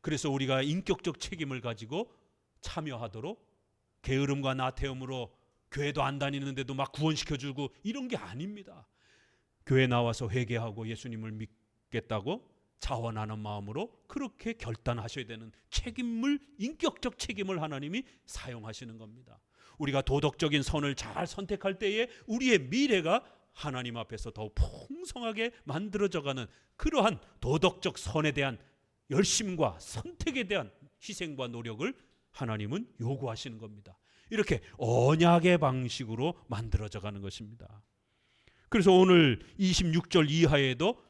그래서 우리가 인격적 책임을 가지고 참여하도록 게으름과 나태움으로 교회도 안 다니는데도 막 구원시켜주고 이런 게 아닙니다. 교회 나와서 회개하고 예수님을 믿겠다고 자원하는 마음으로 그렇게 결단하셔야 되는 인격적 책임을 하나님이 사용하시는 겁니다. 우리가 도덕적인 선을 잘 선택할 때에 우리의 미래가 하나님 앞에서 더욱 풍성하게 만들어져가는 그러한 도덕적 선에 대한 열심과 선택에 대한 희생과 노력을 하나님은 요구하시는 겁니다. 이렇게 언약의 방식으로 만들어져가는 것입니다. 그래서 오늘 26절 이하에도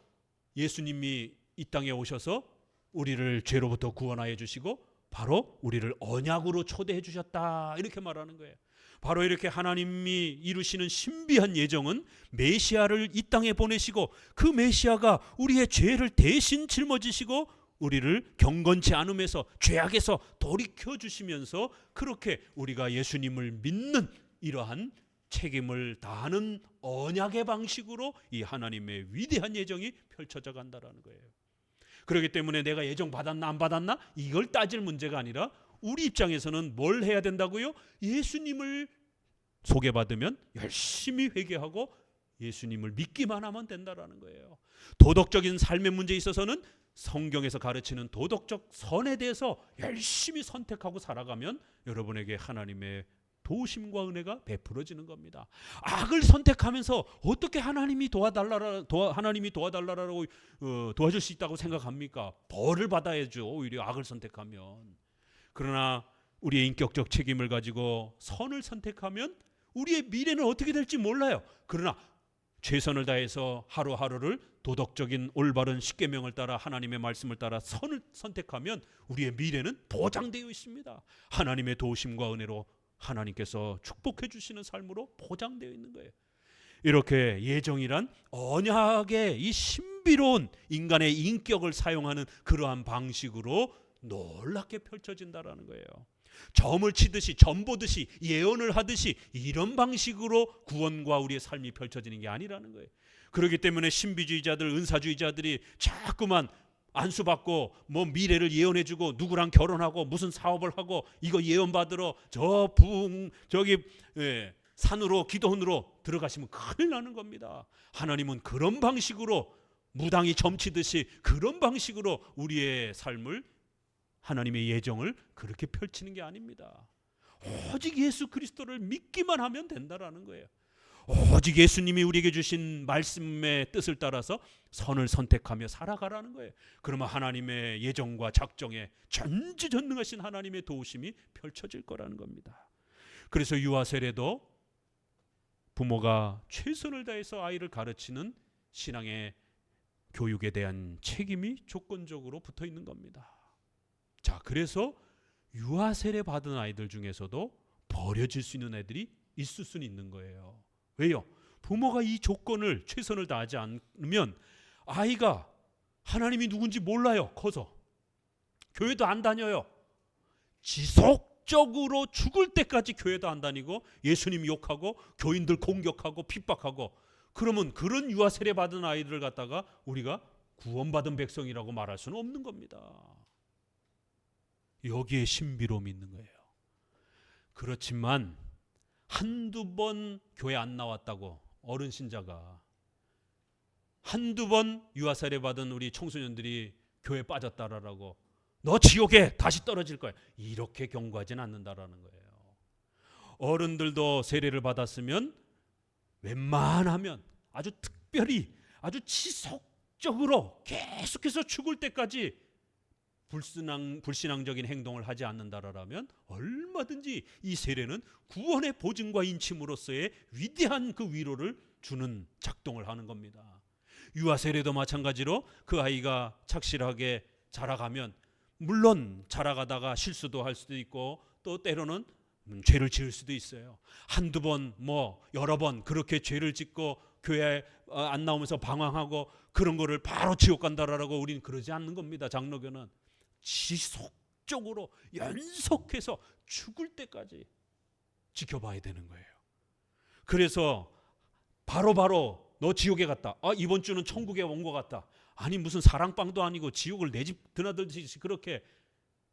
예수님이 이 땅에 오셔서 우리를 죄로부터 구원하여 주시고 바로 우리를 언약으로 초대해 주셨다, 이렇게 말하는 거예요. 바로 이렇게 하나님이 이루시는 신비한 예정은 메시아를 이 땅에 보내시고 그 메시아가 우리의 죄를 대신 짊어지시고 우리를 경건치 않음에서 죄악에서 돌이켜 주시면서 그렇게 우리가 예수님을 믿는 이러한 책임을 다하는 언약의 방식으로 이 하나님의 위대한 예정이 펼쳐져 간다라는 거예요. 그렇기 때문에 내가 예정 받았나 안 받았나 이걸 따질 문제가 아니라 우리 입장에서는 뭘 해야 된다고요? 예수님을 소개받으면 열심히 회개하고 예수님을 믿기만 하면 된다라는 거예요. 도덕적인 삶의 문제에 있어서는 성경에서 가르치는 도덕적 선에 대해서 열심히 선택하고 살아가면 여러분에게 하나님의 도우심과 은혜가 베풀어지는 겁니다. 악을 선택하면서 어떻게 하나님이 도와달라고 도와줄 수 있다고 생각합니까? 벌을 받아야죠, 오히려 악을 선택하면. 그러나 우리의 인격적 책임을 가지고 선을 선택하면 우리의 미래는 어떻게 될지 몰라요. 그러나 최선을 다해서 하루하루를 도덕적인 올바른 십계명을 따라 하나님의 말씀을 따라 선을 선택하면 우리의 미래는 보장되어 있습니다. 하나님의 도우심과 은혜로 하나님께서 축복해 주시는 삶으로 보장되어 있는 거예요. 이렇게 예정이란 언약의 이 신비로운 인간의 인격을 사용하는 그러한 방식으로 놀랍게 펼쳐진다라는 거예요. 점을 치듯이 점 보듯이 예언을 하듯이 이런 방식으로 구원과 우리의 삶이 펼쳐지는 게 아니라는 거예요. 그렇기 때문에 신비주의자들, 은사주의자들이 자꾸만 안수받고 뭐 미래를 예언해주고 누구랑 결혼하고 무슨 사업을 하고 이거 예언받으러 저기 산으로 기도원으로 들어가시면 큰일 나는 겁니다. 하나님은 그런 방식으로 무당이 점치듯이 그런 방식으로 우리의 삶을, 하나님의 예정을 그렇게 펼치는 게 아닙니다. 오직 예수 그리스도를 믿기만 하면 된다라는 거예요. 오직 예수님이 우리에게 주신 말씀의 뜻을 따라서 선을 선택하며 살아가라는 거예요. 그러면 하나님의 예정과 작정에 전지전능하신 하나님의 도우심이 펼쳐질 거라는 겁니다. 그래서 유아 세례도 부모가 최선을 다해서 아이를 가르치는 신앙의 교육에 대한 책임이 조건적으로 붙어 있는 겁니다. 자, 그래서 유아 세례 받은 아이들 중에서도 버려질 수 있는 애들이 있을 수는 있는 거예요. 왜요? 부모가 이 조건을 최선을 다하지 않으면 아이가 하나님이 누군지 몰라요. 커서 교회도 안 다녀요. 지속적으로 죽을 때까지 교회도 안 다니고 예수님 욕하고 교인들 공격하고 핍박하고, 그러면 그런 유아 세례 받은 아이들을 갖다가 우리가 구원받은 백성이라고 말할 수는 없는 겁니다. 여기에 신비로움이 있는 거예요. 그렇지만 한두 번 교회 안 나왔다고 어른 신자가 한두 번 유아 세례 받은 우리 청소년들이 교회 빠졌다라고 너 지옥에 다시 떨어질 거야, 이렇게 경고하진 않는다라는 거예요. 어른들도 세례를 받았으면 웬만하면 아주 특별히 아주 지속적으로 계속해서 죽을 때까지 불신앙적인 행동을 하지 않는다라면 얼마든지 이 세례는 구원의 보증과 인침으로서의 위대한 그 위로를 주는 작동을 하는 겁니다. 유아 세례도 마찬가지로 그 아이가 착실하게 자라가면 물론 자라가다가 실수도 할 수도 있고 또 때로는 죄를 지을 수도 있어요. 한두 번 여러 번 그렇게 죄를 짓고 교회 안 나오면서 방황하고 그런 거를 바로 지옥 간다라고 우리는 그러지 않는 겁니다. 장로교는 지속적으로 연속해서 죽을 때까지 지켜봐야 되는 거예요. 그래서 바로바로 너 지옥에 갔다, 이번 주는 천국에 온 것 같다, 아니 무슨 사랑방도 아니고 지옥을 내 집 드나들듯이 그렇게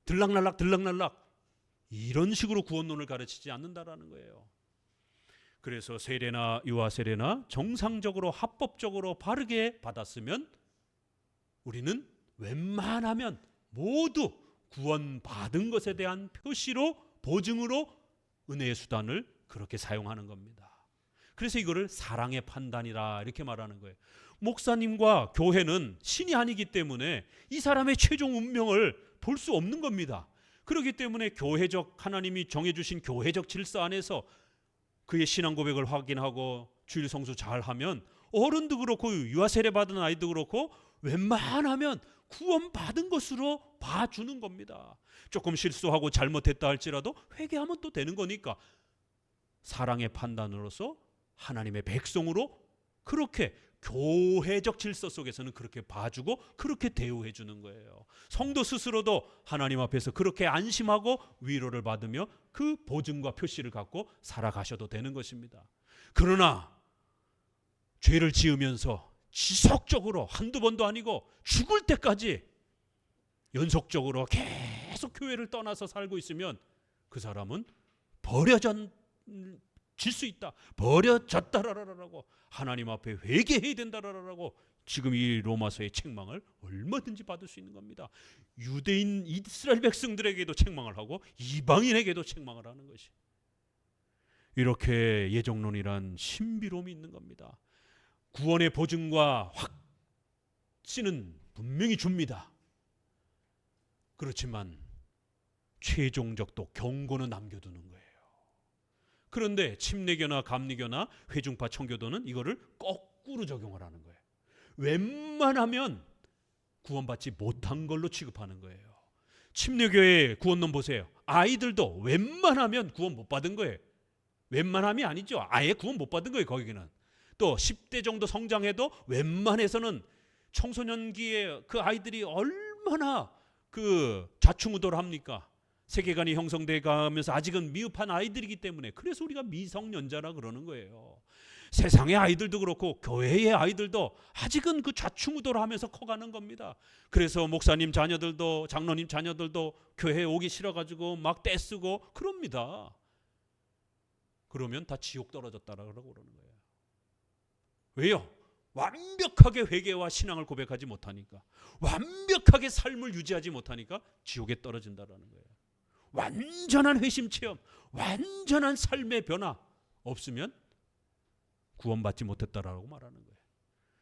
들락날락 이런 식으로 구원론을 가르치지 않는다라는 거예요. 그래서 세례나 유아 세례나 정상적으로 합법적으로 바르게 받았으면 우리는 웬만하면 모두 구원받은 것에 대한 표시로, 보증으로 은혜의 수단을 그렇게 사용하는 겁니다. 그래서 이거를 사랑의 판단이라 이렇게 말하는 거예요. 목사님과 교회는 신이 아니기 때문에 이 사람의 최종 운명을 볼 수 없는 겁니다. 그렇기 때문에 교회적, 하나님이 정해주신 교회적 질서 안에서 그의 신앙 고백을 확인하고 주일 성수 잘하면, 어른도 그렇고 유아 세례 받은 아이도 그렇고 웬만하면 구원받은 것으로 봐주는 겁니다. 조금 실수하고 잘못했다 할지라도 회개하면 또 되는 거니까 사랑의 판단으로서 하나님의 백성으로 그렇게 교회적 질서 속에서는 그렇게 봐주고 그렇게 대우해 주는 거예요. 성도 스스로도 하나님 앞에서 그렇게 안심하고 위로를 받으며 그 보증과 표시를 갖고 살아가셔도 되는 것입니다. 그러나 죄를 지으면서 지속적으로 한두 번도 아니고 죽을 때까지 연속적으로 계속 교회를 떠나서 살고 있으면 그 사람은 버려질 수 있다, 버려졌다라고 하나님 앞에 회개해야 된다라고 지금 이 로마서의 책망을 얼마든지 받을 수 있는 겁니다. 유대인 이스라엘 백성들에게도 책망을 하고 이방인에게도 책망을 하는 것이, 이렇게 예정론이란 신비로움이 있는 겁니다. 구원의 보증과 확신은 분명히 줍니다. 그렇지만 최종적 또 경고는 남겨두는 거예요. 그런데 침례교나 감리교나 회중파 청교도는 이거를 거꾸로 적용을 하는 거예요. 웬만하면 구원받지 못한 걸로 취급하는 거예요. 침례교의 구원론 보세요. 아이들도 웬만하면 구원 못 받은 거예요. 웬만함이 아니죠. 아예 구원 못 받은 거예요. 거기는 또 10대 정도 성장해도 웬만해서는 청소년기에 그 아이들이 얼마나 그 좌충우돌 합니까? 세계관이 형성돼 가면서 아직은 미흡한 아이들이기 때문에, 그래서 우리가 미성년자라 그러는 거예요. 세상의 아이들도 그렇고 교회의 아이들도 아직은 그 좌충우돌하면서 커가는 겁니다. 그래서 목사님 자녀들도, 장로님 자녀들도 교회에 오기 싫어가지고 막 떼쓰고 그럽니다. 그러면 다 지옥 떨어졌다라고 그러는 거예요. 왜요? 완벽하게 회개와 신앙을 고백하지 못하니까, 완벽하게 삶을 유지하지 못하니까 지옥에 떨어진다라는 거예요. 완전한 회심 체험, 완전한 삶의 변화 없으면 구원받지 못했다라고 말하는 거예요.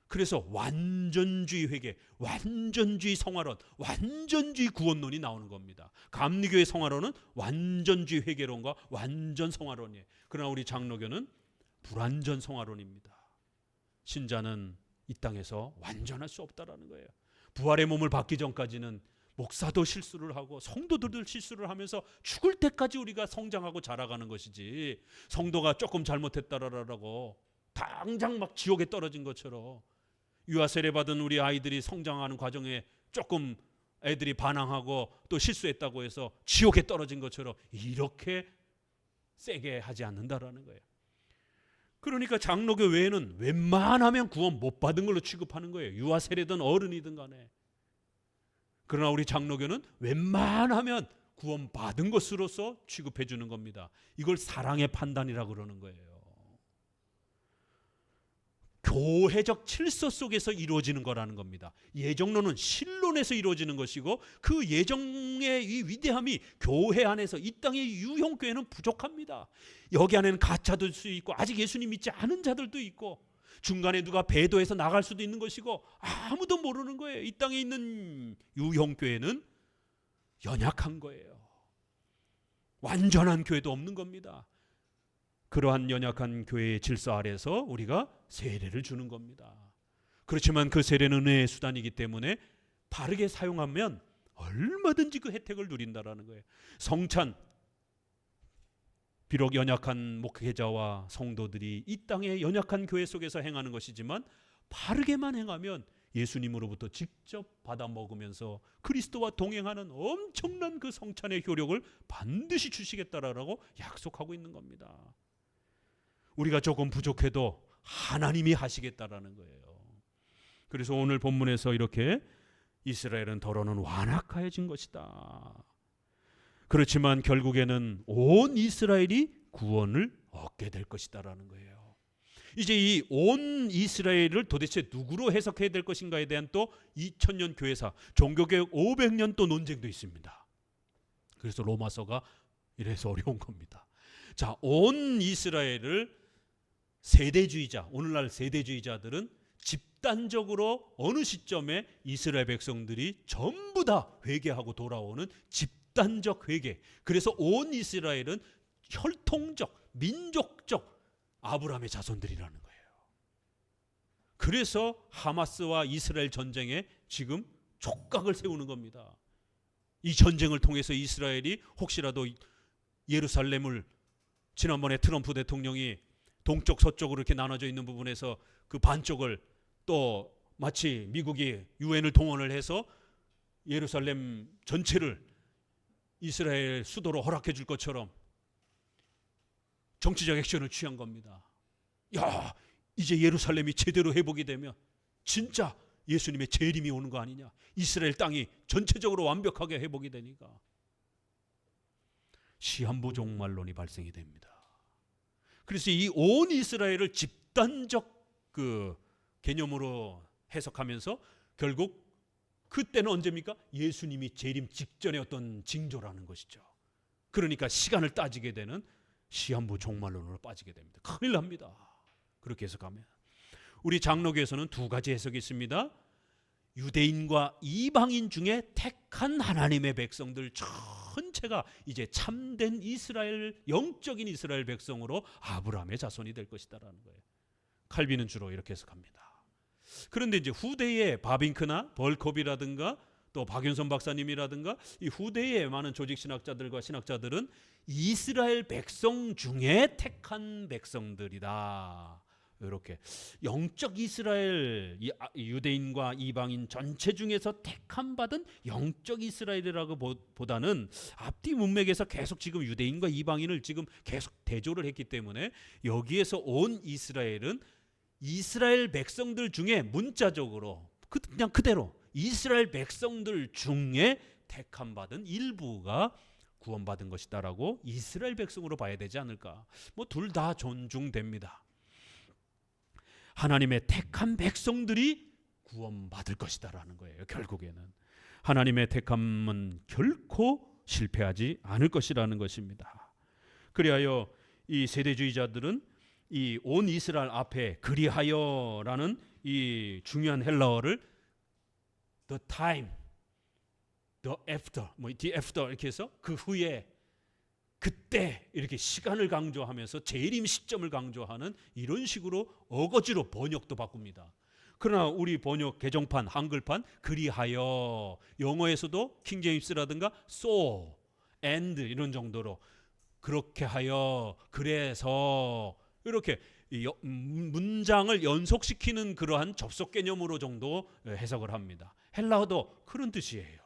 그래서 완전주의 회개, 완전주의 성화론, 완전주의 구원론이 나오는 겁니다. 감리교의 성화론은 완전주의 회개론과 완전 성화론이에요. 그러나 우리 장로교는 불완전 성화론입니다. 신자는 이 땅에서 완전할 수 없다라는 거예요. 부활의 몸을 받기 전까지는 목사도 실수를 하고 성도들도 실수를 하면서 죽을 때까지 우리가 성장하고 자라가는 것이지, 성도가 조금 잘못했다라고 당장 막 지옥에 떨어진 것처럼, 유아 세례 받은 우리 아이들이 성장하는 과정에 조금 애들이 반항하고 또 실수했다고 해서 지옥에 떨어진 것처럼 이렇게 세게 하지 않는다라는 거예요. 그러니까 장로교 외에는 웬만하면 구원 못 받은 걸로 취급하는 거예요. 유아 세례든 어른이든 간에. 그러나 우리 장로교는 웬만하면 구원 받은 것으로서 취급해 주는 겁니다. 이걸 사랑의 판단이라고 그러는 거예요. 교회적 질서 속에서 이루어지는 거라는 겁니다. 예정론은 신론에서 이루어지는 것이고, 그 예정의 이 위대함이 교회 안에서, 이 땅의 유형교회는 부족합니다. 여기 안에는 가짜도 수 있고 아직 예수님 믿지 않은 자들도 있고, 중간에 누가 배도해서 나갈 수도 있는 것이고, 아무도 모르는 거예요. 이 땅에 있는 유형교회는 연약한 거예요. 완전한 교회도 없는 겁니다. 그러한 연약한 교회의 질서 아래서 우리가 세례를 주는 겁니다. 그렇지만 그 세례는 은혜의 수단이기 때문에 바르게 사용하면 얼마든지 그 혜택을 누린다라는 거예요. 성찬, 비록 연약한 목회자와 성도들이 이 땅의 연약한 교회 속에서 행하는 것이지만, 바르게만 행하면 예수님으로부터 직접 받아 먹으면서 그리스도와 동행하는 엄청난 그 성찬의 효력을 반드시 주시겠다라고 약속하고 있는 겁니다. 우리가 조금 부족해도 하나님이 하시겠다라는 거예요. 그래서 오늘 본문에서 이렇게 이스라엘은 더러는 완악해진 것이다. 그렇지만 결국에는 온 이스라엘이 구원을 얻게 될 것이다라는 거예요. 이제 이 온 이스라엘을 도대체 누구로 해석해야 될 것인가에 대한 또 2000년 교회사 종교개혁 500년 또 논쟁도 있습니다. 그래서 로마서가 이래서 어려운 겁니다. 자, 온 이스라엘을 세대주의자, 오늘날 세대주의자들은 집단적으로 어느 시점에 이스라엘 백성들이 전부 다 회개하고 돌아오는 집단적 회개. 그래서 온 이스라엘은 혈통적, 민족적 아브라함의 자손들이라는 거예요. 그래서 하마스와 이스라엘 전쟁에 지금 촉각을 세우는 겁니다. 이 전쟁을 통해서 이스라엘이 혹시라도 예루살렘을 지난번에 트럼프 대통령이 동쪽 서쪽으로 이렇게 나눠져 있는 부분에서 그 반쪽을 또 마치 미국이 유엔을 동원을 해서 예루살렘 전체를 이스라엘 수도로 허락해 줄 것처럼 정치적 액션을 취한 겁니다. 야, 이제 예루살렘이 제대로 회복이 되면 진짜 예수님의 재림이 오는 거 아니냐. 이스라엘 땅이 전체적으로 완벽하게 회복이 되니까 시한부 종말론이 발생이 됩니다. 그래서 이 온 이스라엘을 집단적 그 개념으로 해석하면서 결국 그때는 언제입니까? 예수님이 재림 직전의 어떤 징조라는 것이죠. 그러니까 시간을 따지게 되는 시한부 종말론으로 빠지게 됩니다. 큰일 납니다. 그렇게 해석하면. 우리 장로교에서는 두 가지 해석이 있습니다. 유대인과 이방인 중에 택한 하나님의 백성들 전체가 이제 참된 이스라엘, 영적인 이스라엘 백성으로 아브라함의 자손이 될 것이다라는 거예요. 칼빈은 주로 이렇게 해석합니다. 그런데 이제 후대의 바빙크나 벌컵이라든가 또 박윤선 박사님이라든가 이 후대의 많은 조직 신학자들과 신학자들은 이스라엘 백성 중에 택한 백성들이다. 이렇게 영적 이스라엘, 유대인과 이방인 전체 중에서 택함 받은 영적 이스라엘이라고 보다는 앞뒤 문맥에서 계속 지금 유대인과 이방인을 지금 계속 대조를 했기 때문에 여기에서 온 이스라엘은 이스라엘 백성들 중에 문자적으로 그냥 그대로 이스라엘 백성들 중에 택함 받은 일부가 구원받은 것이다라고 이스라엘 백성으로 봐야 되지 않을까. 뭐 둘 다 존중됩니다. 하나님의 택한 백성들이 구원받을 것이다라는 거예요. 결국에는 하나님의 택함은 결코 실패하지 않을 것이라는 것입니다. 그리하여 이 세대주의자들은 이 온 이스라엘 앞에 그리하여라는 이 중요한 헬라어를 the time, the after, the after 이렇게 해서 그 후에 그때 이렇게 시간을 강조하면서 재림 시점을 강조하는 이런 식으로 어거지로 번역도 바꿉니다. 그러나 우리 번역 개정판 한글판 그리하여 영어에서도 킹제임스라든가 so, and 이런 정도로 그렇게 하여 그래서 이렇게 문장을 연속시키는 그러한 접속 개념으로 정도 해석을 합니다. 헬라어도 그런 뜻이에요.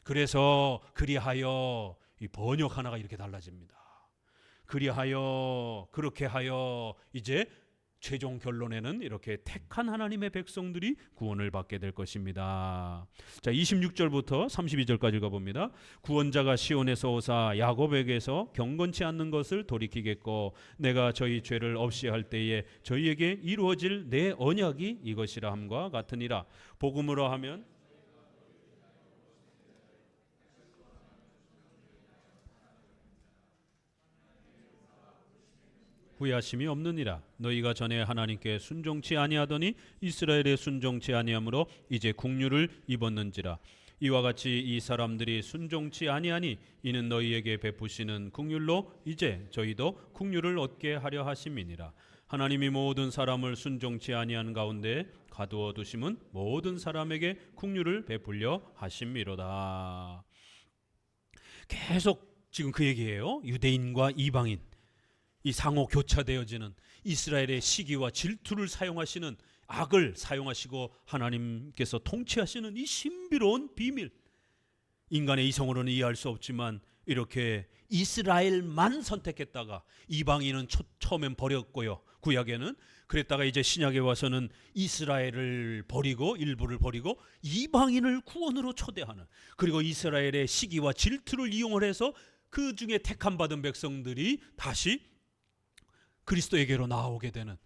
그래서 그리하여 이 번역 하나가 이렇게 달라집니다. 그리하여 그렇게 하여 이제 최종 결론에는 이렇게 택한 하나님의 백성들이 구원을 받게 될 것입니다. 자, 26절부터 32절까지 가봅니다. 구원자가 시온에서 오사 야곱에게서 경건치 않는 것을 돌이키겠고 내가 저희 죄를 없이 할 때에 저희에게 이루어질 내 언약이 이것이라 함과 같으니라. 복음으로 하면 후회하심이 없느니라. 너희가 전에 하나님께 순종치 아니하더니 이스라엘에 순종치 아니하므로 이제 국류를 입었는지라. 이와 같이 이 사람들이 순종치 아니하니 이는 너희에게 베푸시는 국률로 이제 저희도 국류를 얻게 하려 하심이니라. 하나님이 모든 사람을 순종치 아니한 가운데 가두어 두심은 모든 사람에게 국류를 베풀려 하심이로다. 계속 지금 그 얘기예요. 유대인과 이방인 이 상호 교차되어지는 이스라엘의 시기와 질투를 사용하시는 악을 사용하시고 하나님께서 통치하시는 이 신비로운 비밀, 인간의 이성으로는 이해할 수 없지만 이렇게 이스라엘만 선택했다가 이방인은 처음엔 버렸고요. 구약에는 그랬다가 이제 신약에 와서는 이스라엘을 버리고 일부를 버리고 이방인을 구원으로 초대하는, 그리고 이스라엘의 시기와 질투를 이용을 해서 그 중에 택함 받은 백성들이 다시 그리스도에게로 나오게 되는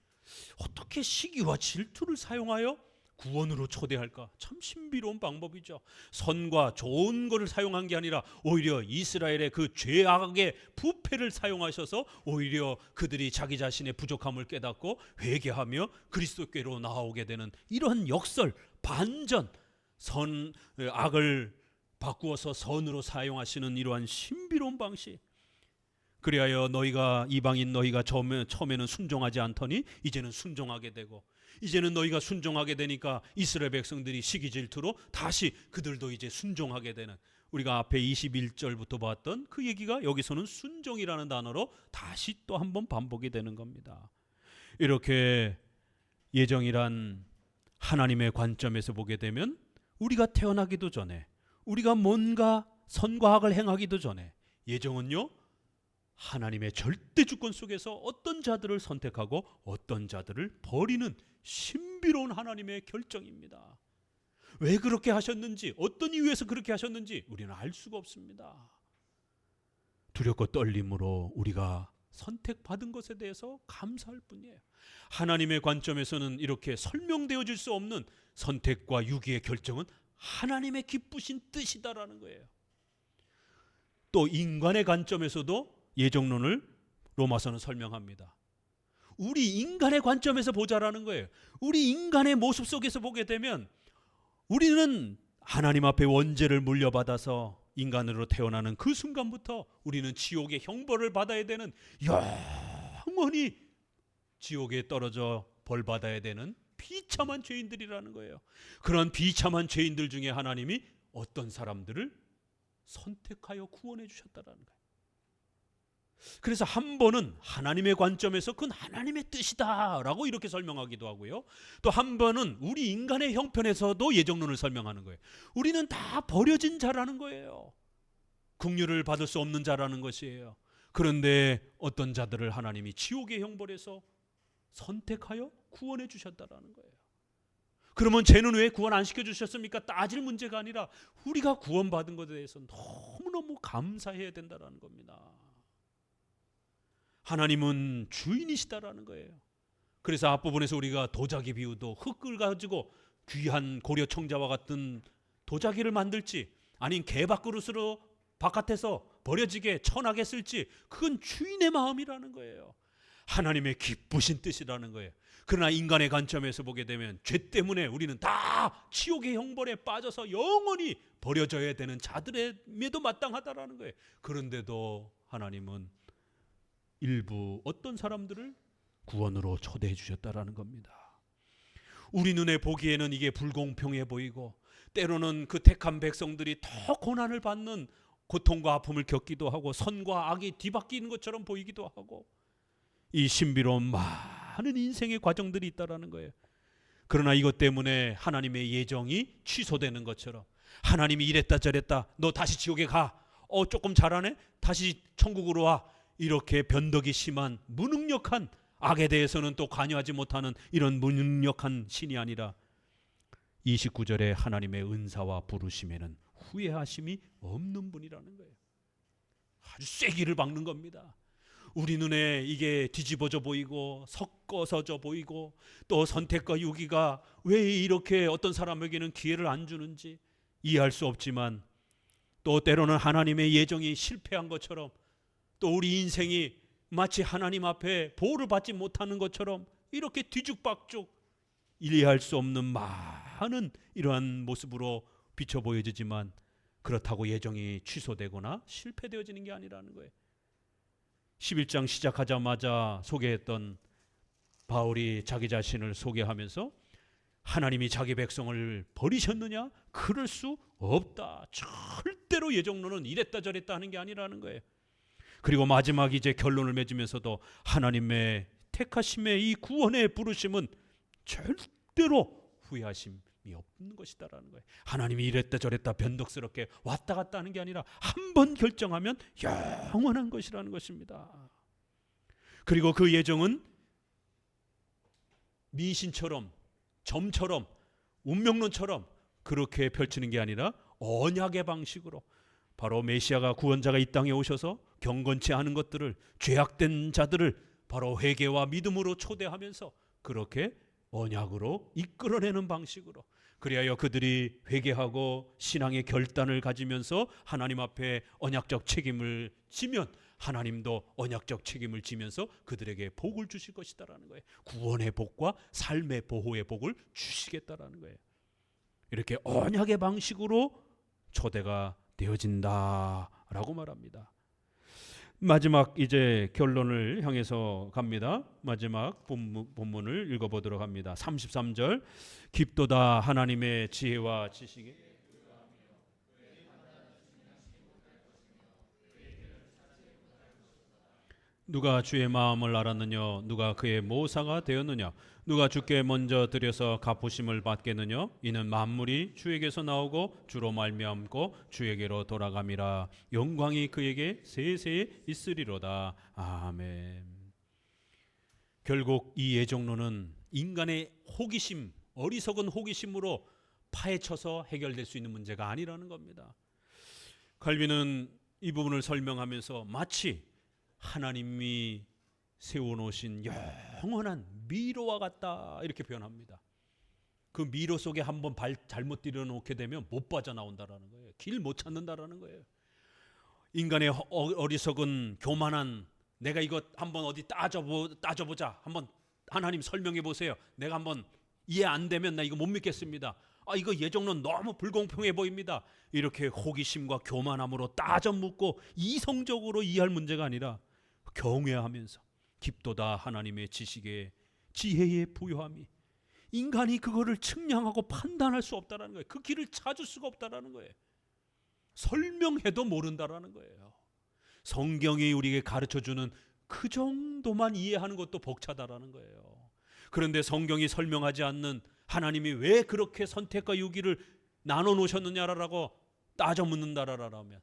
어떻게 시기와 질투를 사용하여 구원으로 초대할까? 참 신비로운 방법이죠. 선과 좋은 것을 사용한 게 아니라 오히려 이스라엘의 그 죄악의 부패를 사용하셔서 오히려 그들이 자기 자신의 부족함을 깨닫고 회개하며 그리스도께로 나오게 되는 이러한 역설, 반전, 악을 바꾸어서 선으로 사용하시는 이러한 신비로운 방식. 그리하여 너희가 이방인 너희가 처음에는 순종하지 않더니 이제는 순종하게 되고, 이제는 너희가 순종하게 되니까 이스라엘 백성들이 시기 질투로 다시 그들도 이제 순종하게 되는, 우리가 앞에 21절부터 봤던 그 얘기가 여기서는 순종이라는 단어로 다시 또 한 번 반복이 되는 겁니다. 이렇게 예정이란 하나님의 관점에서 보게 되면 우리가 태어나기도 전에, 우리가 뭔가 선과 악을 행하기도 전에 예정은요, 하나님의 절대 주권 속에서 어떤 자들을 선택하고 어떤 자들을 버리는 신비로운 하나님의 결정입니다. 왜 그렇게 하셨는지, 어떤 이유에서 그렇게 하셨는지 우리는 알 수가 없습니다. 두렵고 떨림으로 우리가 선택받은 것에 대해서 감사할 뿐이에요. 하나님의 관점에서는 이렇게 설명되어질 수 없는 선택과 유기의 결정은 하나님의 기쁘신 뜻이다라는 거예요. 또 인간의 관점에서도 예정론을 로마서는 설명합니다. 우리 인간의 관점에서 보자라는 거예요. 우리 인간의 모습 속에서 보게 되면 우리는 하나님 앞에 원죄를 물려받아서 인간으로 태어나는 그 순간부터 우리는 지옥의 형벌을 받아야 되는, 영원히 지옥에 떨어져 벌 받아야 되는 비참한 죄인들이라는 거예요. 그런 비참한 죄인들 중에 하나님이 어떤 사람들을 선택하여 구원해 주셨다라는 거예요. 그래서 한 번은 하나님의 관점에서 그건 하나님의 뜻이다라고 이렇게 설명하기도 하고요. 또 한 번은 우리 인간의 형편에서도 예정론을 설명하는 거예요. 우리는 다 버려진 자라는 거예요. 긍휼을 받을 수 없는 자라는 것이에요. 그런데 어떤 자들을 하나님이 지옥의 형벌에서 선택하여 구원해 주셨다라는 거예요. 그러면 쟤는 왜 구원 안 시켜주셨습니까? 따질 문제가 아니라 우리가 구원받은 것에 대해서 너무너무 감사해야 된다는 겁니다. 하나님은 주인이시다라는 거예요. 그래서 앞부분에서 우리가 도자기 비유도 흙을 가지고 귀한 고려 청자와 같은 도자기를 만들지 아닌 개밥그릇으로 바깥에서 버려지게 천하게 쓸지, 그건 주인의 마음이라는 거예요. 하나님의 기쁘신 뜻이라는 거예요. 그러나 인간의 관점에서 보게 되면 죄 때문에 우리는 다 지옥의 형벌에 빠져서 영원히 버려져야 되는 자들에도 마땅하다라는 거예요. 그런데도 하나님은 일부 어떤 사람들을 구원으로 초대해 주셨다라는 겁니다. 우리 눈에 보기에는 이게 불공평해 보이고, 때로는 그 택한 백성들이 더 고난을 받는, 고통과 아픔을 겪기도 하고 선과 악이 뒤바뀌는 것처럼 보이기도 하고, 이 신비로운 많은 인생의 과정들이 있다라는 거예요. 그러나 이것 때문에 하나님의 예정이 취소되는 것처럼, 하나님이 이랬다 저랬다, 너 다시 지옥에 가, 조금 잘하네, 다시 천국으로 와, 이렇게 변덕이 심한 무능력한, 악에 대해서는 또 관여하지 못하는 이런 무능력한 신이 아니라 29절에 하나님의 은사와 부르심에는 후회하심이 없는 분이라는 거예요. 아주 쐐기를 박는 겁니다. 우리 눈에 이게 뒤집어져 보이고 섞어서져 보이고, 또 선택과 유기가 왜 이렇게 어떤 사람에게는 기회를 안 주는지 이해할 수 없지만, 또 때로는 하나님의 예정이 실패한 것처럼, 또 우리 인생이 마치 하나님 앞에 보호를 받지 못하는 것처럼 이렇게 뒤죽박죽 이해할 수 없는 많은 이러한 모습으로 비춰 보여지지만, 그렇다고 예정이 취소되거나 실패되어지는 게 아니라는 거예요. 11장 시작하자마자 소개했던 바울이 자기 자신을 소개하면서 하나님이 자기 백성을 버리셨느냐? 그럴 수 없다. 절대로 예정론은 이랬다 저랬다 하는 게 아니라는 거예요. 그리고 마지막 이제 결론을 맺으면서도 하나님의 택하심의 이 구원의 부르심은 절대로 후회하심이 없는 것이다라는 거예요. 하나님이 이랬다 저랬다 변덕스럽게 왔다 갔다 하는 게 아니라 한 번 결정하면 영원한 것이라는 것입니다. 그리고 그 예정은 미신처럼, 점처럼, 운명론처럼 그렇게 펼치는 게 아니라 언약의 방식으로, 바로 메시아가 구원자가 이 땅에 오셔서 경건치 않은 것들을, 죄악된 자들을 바로 회개와 믿음으로 초대하면서 그렇게 언약으로 이끌어내는 방식으로, 그리하여 그들이 회개하고 신앙의 결단을 가지면서 하나님 앞에 언약적 책임을 지면 하나님도 언약적 책임을 지면서 그들에게 복을 주실 것이다라는 거예요. 구원의 복과 삶의 보호의 복을 주시겠다라는 거예요. 이렇게 언약의 방식으로 초대가 되어진다라고 말합니다. 마지막 이제 결론을 향해서 갑니다. 마지막 본문을 읽어보도록 합니다. 33절, 깊도다 하나님의 지혜와 지식이 누가 주의 마음을 알았느냐, 누가 그의 모사가 되었느냐, 누가 주께 먼저 드려서 갚으심을 받겠느냐. 이는 만물이 주에게서 나오고 주로 말미암고 주에게로 돌아감이라. 영광이 그에게 세세에 있으리로다. 아멘. 결국 이 예정론은 인간의 호기심, 어리석은 호기심으로 파헤쳐서 해결될 수 있는 문제가 아니라는 겁니다. 칼빈은 이 부분을 설명하면서 마치 하나님이 세워놓으신 영원한 미로와 같다 이렇게 표현합니다. 그 미로 속에 한번 발 잘못 들여놓게 되면 못 빠져나온다라는 거예요. 길 못 찾는다라는 거예요. 인간의 어리석은 교만한, 내가 이거 한번 어디 따져보자, 한번 하나님 설명해 보세요, 내가 한번 이해 안 되면 나 이거 못 믿겠습니다, 이거 예정론 너무 불공평해 보입니다, 이렇게 호기심과 교만함으로 따져 묻고 이성적으로 이해할 문제가 아니라 경외하면서 깊도다 하나님의 지식에 지혜의 부요함이, 인간이 그거를 측량하고 판단할 수 없다라는 거예요. 그 길을 찾을 수가 없다라는 거예요. 설명해도 모른다라는 거예요. 성경이 우리에게 가르쳐주는 그 정도만 이해하는 것도 벅차다라는 거예요. 그런데 성경이 설명하지 않는 하나님이 왜 그렇게 선택과 유기를 나눠 놓으셨느냐라고 따져 묻는다라면,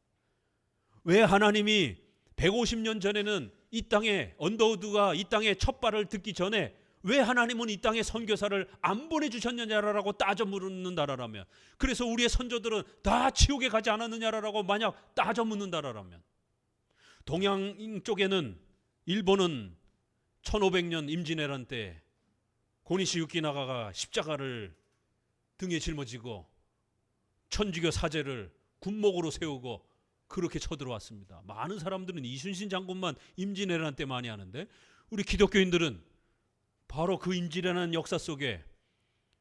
왜 하나님이 150년 전에는 이 땅에 언더우드가 이 땅에 첫 발을 듣기 전에 왜 하나님은 이 땅에 선교사를 안 보내주셨느냐라고 따져 묻는다라면, 그래서 우리의 선조들은 다 지옥에 가지 않았느냐라고 만약 따져 묻는다라면, 동양 쪽에는 일본은 1500년 임진왜란 때 고니시 유키나가가 십자가를 등에 짊어지고 천주교 사제를 군목으로 세우고 그렇게 쳐들어왔습니다. 많은 사람들은 이순신 장군만 임진왜란 때 많이 하는데, 우리 기독교인들은 바로 그 임진왜란 역사 속에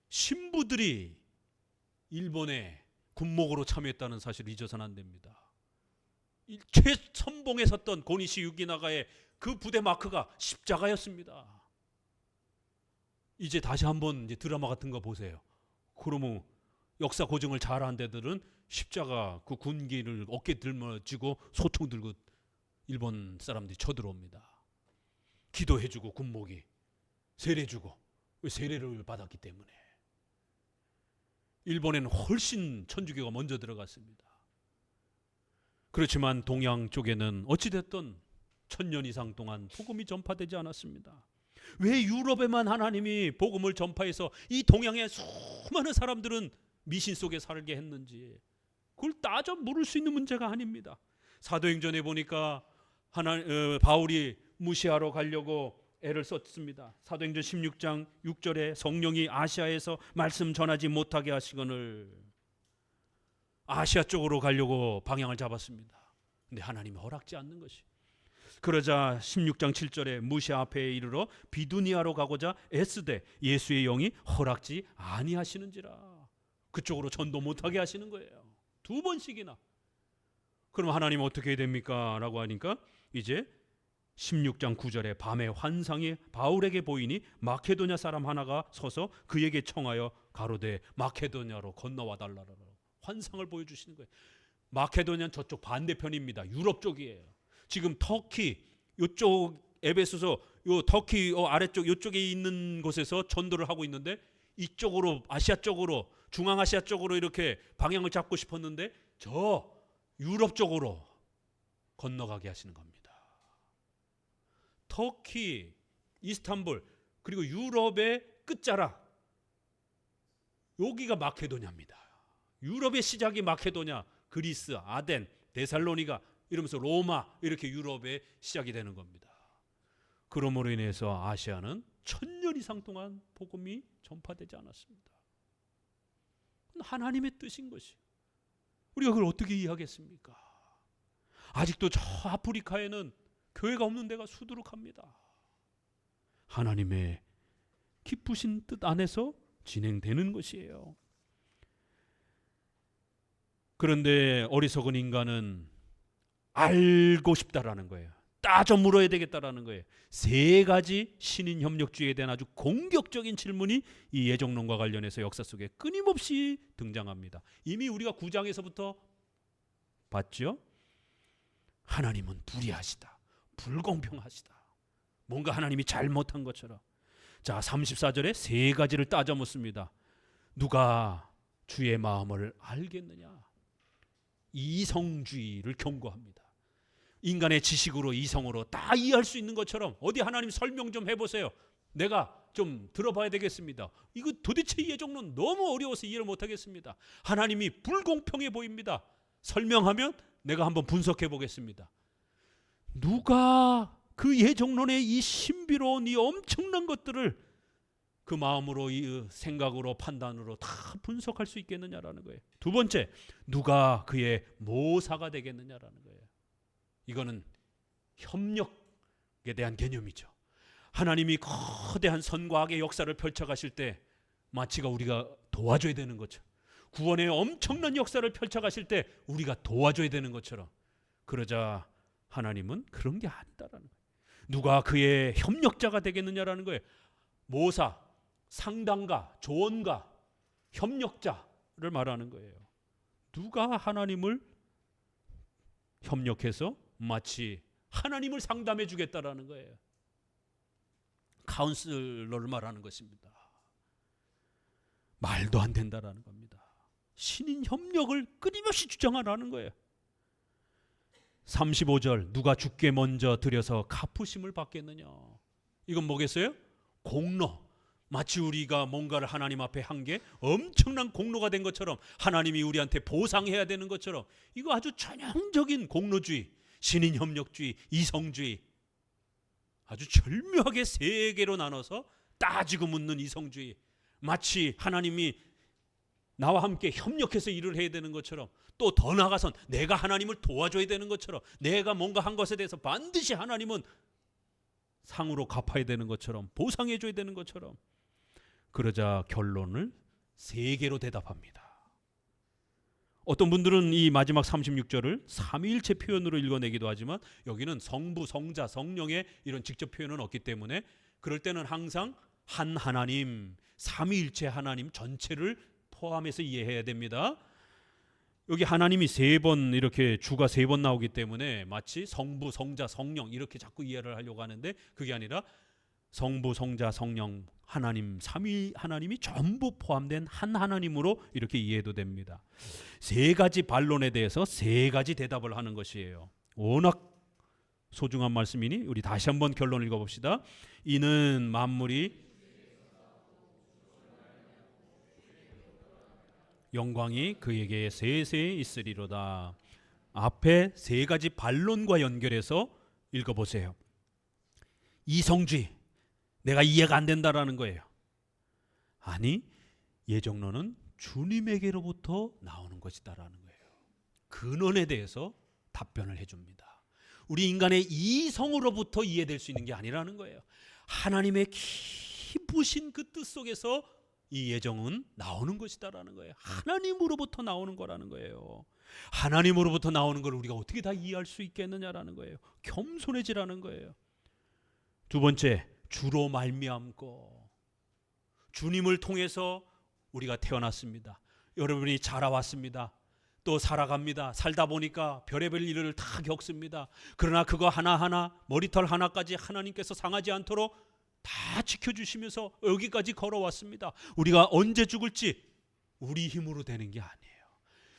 신부들이 일본의 군목으로 참여했다는 사실을 잊어서는 안 됩니다. 최선봉에 섰던 고니시 유키나가의 그 부대 마크가 십자가였습니다. 이제 다시 한번 이제 드라마 같은 거 보세요. 그러면 역사 고증을 잘한 데들은 십자가 그 군기를 어깨에 들머지고 소총 들고 일본 사람들이 쳐들어옵니다. 기도해주고 군목이 세례주고, 세례를 받았기 때문에. 일본에는 훨씬 천주교가 먼저 들어갔습니다. 그렇지만 동양 쪽에는 어찌됐든 1000년 이상 동안 복음이 전파되지 않았습니다. 왜 유럽에만 하나님이 복음을 전파해서 이 동양의 수많은 사람들은 미신 속에 살게 했는지, 그걸 따져 물을 수 있는 문제가 아닙니다. 사도행전에 보니까 바울이 무시하러 가려고 애를 썼습니다. 사도행전 16장 6절에 성령이 아시아에서 말씀 전하지 못하게 하시거늘 아시아 쪽으로 가려고 방향을 잡았습니다. 근데 하나님이 허락지 않는 것이. 그러자 16장 7절에 무시아 앞에 이르러 비두니아로 가고자 애쓰되 예수의 영이 허락지 아니하시는지라. 그쪽으로 전도 못하게 하시는 거예요. 2번씩이나. 그럼 하나님 어떻게 해야 됩니까? 라고 하니까 이제 16장 9절에 밤에 환상이 바울에게 보이니 마케도냐 사람 하나가 서서 그에게 청하여 가로되 마케도냐로 건너와 달라라. 환상을 보여주시는 거예요. 마케도냐는 저쪽 반대편입니다. 유럽 쪽이에요. 지금 터키 이쪽 에베소서 요 터키 아래쪽 이쪽에 있는 곳에서 전도를 하고 있는데, 이쪽으로 아시아 쪽으로, 중앙아시아 쪽으로 이렇게 방향을 잡고 싶었는데 저 유럽 쪽으로 건너가게 하시는 겁니다. 터키, 이스탄불, 그리고 유럽의 끝자락, 여기가 마케도냐입니다. 유럽의 시작이 마케도냐, 그리스, 아덴, 데살로니가 이러면서 로마, 이렇게 유럽의 시작이 되는 겁니다. 그러므로 인해서 아시아는 1000년 3년 이상 동안 복음이 전파되지 않았습니다. 하나님의 뜻인 것이. 우리가 그걸 어떻게 이해하겠습니까? 아직도 저 아프리카에는 교회가 없는 데가 수두룩합니다. 하나님의 기쁘신 뜻 안에서 진행되는 것이에요. 그런데 어리석은 인간은 알고 싶다라는 거예요. 따져 물어야 되겠다라는 거예요. 세 가지 신인 협력주의에 대한 아주 공격적인 질문이 이 예정론과 관련해서 역사 속에 끊임없이 등장합니다. 이미 우리가 9장에서부터 봤죠? 하나님은 불의하시다. 불공평하시다. 뭔가 하나님이 잘못한 것처럼. 자, 34절에 세 가지를 따져 묻습니다. 누가 주의 마음을 알겠느냐? 이성주의를 경고합니다. 인간의 지식으로 이성으로 다 이해할 수 있는 것처럼 어디 하나님 설명 좀 해보세요. 내가 좀 들어봐야 되겠습니다. 이거 도대체 이 예정론 너무 어려워서 이해를 못하겠습니다. 하나님이 불공평해 보입니다. 설명하면 내가 한번 분석해 보겠습니다. 누가 그 예정론의 이 신비로운 이 엄청난 것들을 그 마음으로, 이 생각으로, 판단으로 다 분석할 수 있겠느냐라는 거예요. 두 번째, 누가 그의 모사가 되겠느냐라는 거예요. 이거는 협력에 대한 개념이죠. 하나님이 거대한 선과 악의 역사를 펼쳐가실 때 마치가 우리가 도와줘야 되는 것처럼, 구원의 엄청난 역사를 펼쳐가실 때 우리가 도와줘야 되는 것처럼, 그러자 하나님은 그런 게 아니다라는 거예요. 누가 그의 협력자가 되겠느냐라는 거예요. 모사, 상담가, 조언가, 협력자를 말하는 거예요. 누가 하나님을 협력해서 마치 하나님을 상담해 주겠다라는 거예요. 카운슬러를 말하는 것입니다. 말도 안 된다라는 겁니다. 신인 협력을 끊임없이 주장하라는 거예요. 35절, 누가 주께 먼저 드려서 갚으심을 받겠느냐? 이건 뭐겠어요? 공로. 마치 우리가 뭔가를 하나님 앞에 한 게 엄청난 공로가 된 것처럼, 하나님이 우리한테 보상해야 되는 것처럼, 이거 아주 전형적인 공로주의, 신인협력주의, 이성주의, 아주 절묘하게 세 개로 나눠서 따지고 묻는 이성주의. 마치 하나님이 나와 함께 협력해서 일을 해야 되는 것처럼, 또 더 나아가선 내가 하나님을 도와줘야 되는 것처럼, 내가 뭔가 한 것에 대해서 반드시 하나님은 상으로 갚아야 되는 것처럼, 보상해 줘야 되는 것처럼. 그러자 결론을 세 개로 대답합니다. 어떤 분들은 이 마지막 36절을 삼위일체 표현으로 읽어내기도 하지만, 여기는 성부, 성자, 성령의 이런 직접 표현은 없기 때문에 그럴 때는 항상 한 하나님, 삼위일체 하나님 전체를 포함해서 이해해야 됩니다. 여기 하나님이 세 번, 이렇게 주가 세 번 나오기 때문에 마치 성부, 성자, 성령 이렇게 자꾸 이해를 하려고 하는데, 그게 아니라 성부, 성자, 성령, 하나님, 삼위 하나님이 전부 포함된 한 하나님으로 이렇게 이해도 됩니다. 세 가지 반론에 대해서 세 가지 대답을 하는 것이에요. 워낙 소중한 말씀이니 우리 다시 한번 결론 읽어봅시다. 이는 만물이 영광이 그에게 세세에 있으리로다. 앞에 세 가지 반론과 연결해서 읽어보세요. 이성주의, 내가 이해가 안 된다라는 거예요. 아니, 예정론은 주님에게로부터 나오는 것이다라는 거예요. 근원에 대해서 답변을 해줍니다. 우리 인간의 이성으로부터 이해될 수 있는 게 아니라는 거예요. 하나님의 깊으신 그 뜻 속에서 이 예정은 나오는 것이다라는 거예요. 하나님으로부터 나오는 거라는 거예요. 하나님으로부터 나오는 걸 우리가 어떻게 다 이해할 수 있겠느냐라는 거예요. 겸손해지라는 거예요. 두 번째, 주로 말미암고, 주님을 통해서 우리가 태어났습니다. 여러분이 자라왔습니다. 또 살아갑니다. 살다 보니까 별의별 일을 다 겪습니다. 그러나 그거 하나하나, 머리털 하나까지 하나님께서 상하지 않도록 다 지켜주시면서 여기까지 걸어왔습니다. 우리가 언제 죽을지 우리 힘으로 되는 게 아니에요.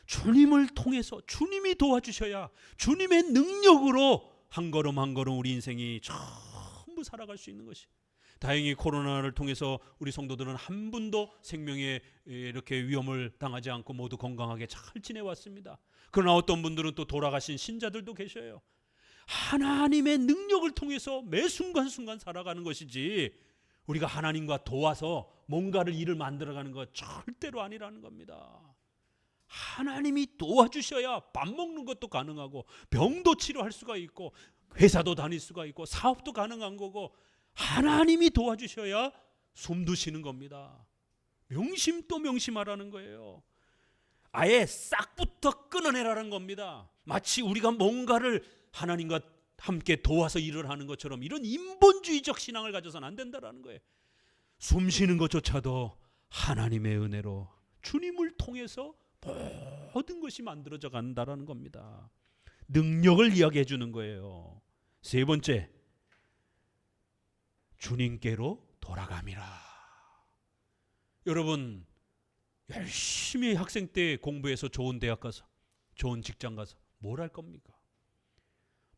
주님을 통해서, 주님이 도와주셔야, 주님의 능력으로 한 걸음 한 걸음 우리 인생이 전부 살아갈 수 있는 것이. 다행히 코로나를 통해서 우리 성도들은 한 분도 생명에 이렇게 위험을 당하지 않고 모두 건강하게 잘 지내왔습니다. 그러나 어떤 분들은 또 돌아가신 신자들도 계셔요. 하나님의 능력을 통해서 매 순간순간 살아가는 것이지, 우리가 하나님과 도와서 뭔가를 일을 만들어가는 것 절대로 아니라는 겁니다. 하나님이 도와주셔야 밥 먹는 것도 가능하고 병도 치료할 수가 있고 회사도 다닐 수가 있고 사업도 가능한 거고, 하나님이 도와주셔야 숨도 쉬는 겁니다. 명심 또 명심하라는 거예요. 아예 싹부터 끊어내라는 겁니다. 마치 우리가 뭔가를 하나님과 함께 도와서 일을 하는 것처럼 이런 인본주의적 신앙을 가져서는 안 된다는 거예요. 숨 쉬는 것조차도 하나님의 은혜로 주님을 통해서 모든 것이 만들어져 간다는 겁니다. 능력을 이야기해 주는 거예요. 세 번째, 주님께로 돌아감이라. 여러분, 열심히 학생 때 공부해서 좋은 대학 가서 좋은 직장 가서 뭘 할 겁니까?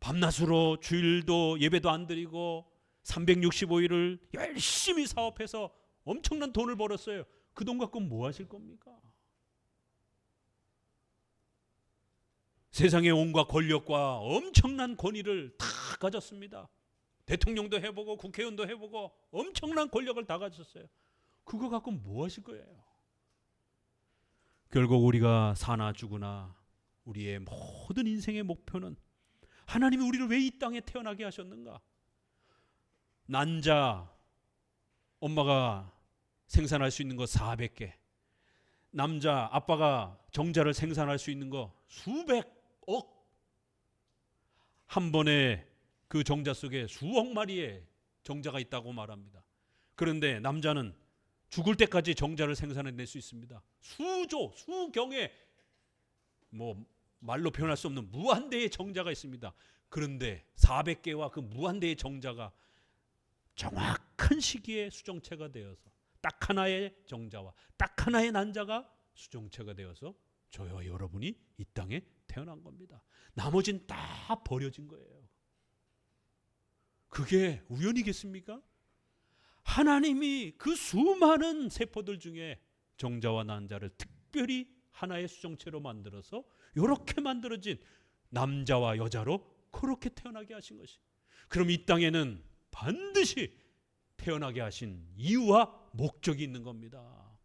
밤낮으로 주일도 예배도 안 드리고 365일을 열심히 사업해서 엄청난 돈을 벌었어요. 그 돈 갖고 뭐 하실 겁니까? 세상의 온갖 권력과 엄청난 권위를 다 가졌습니다. 대통령도 해보고 국회의원도 해보고 엄청난 권력을 다 가졌어요. 그거 갖고 뭐 하실 거예요? 결국 우리가 사나 죽으나 우리의 모든 인생의 목표는 하나님이 우리를 왜 이 땅에 태어나게 하셨는가? 난자, 엄마가 생산할 수 있는 거 400개, 남자, 아빠가 정자를 생산할 수 있는 거 수백억, 한 번에 그 정자 속에 수억 마리의 정자가 있다고 말합니다. 그런데 남자는 죽을 때까지 정자를 생산해낼 수 있습니다. 수조, 수경의 말로 표현할 수 없는 무한대의 정자가 있습니다. 그런데 400개와 그 무한대의 정자가 정확한 시기에 수정체가 되어서 딱 하나의 정자와 딱 하나의 난자가 수정체가 되어서 저와 여러분이 이 땅에 태어난 겁니다. 나머진 다 버려진 거예요. 그게 우연이겠습니까? 하나님이 그 수많은 세포들 중에 정자와 난자를 특별히 하나의 수정체로 만들어서 이렇게 만들어진 남자와 여자로 그렇게 태어나게 하신 것이. 그럼 이 땅에는 반드시 태어나게 하신 이유와 목적이 있는 겁니다.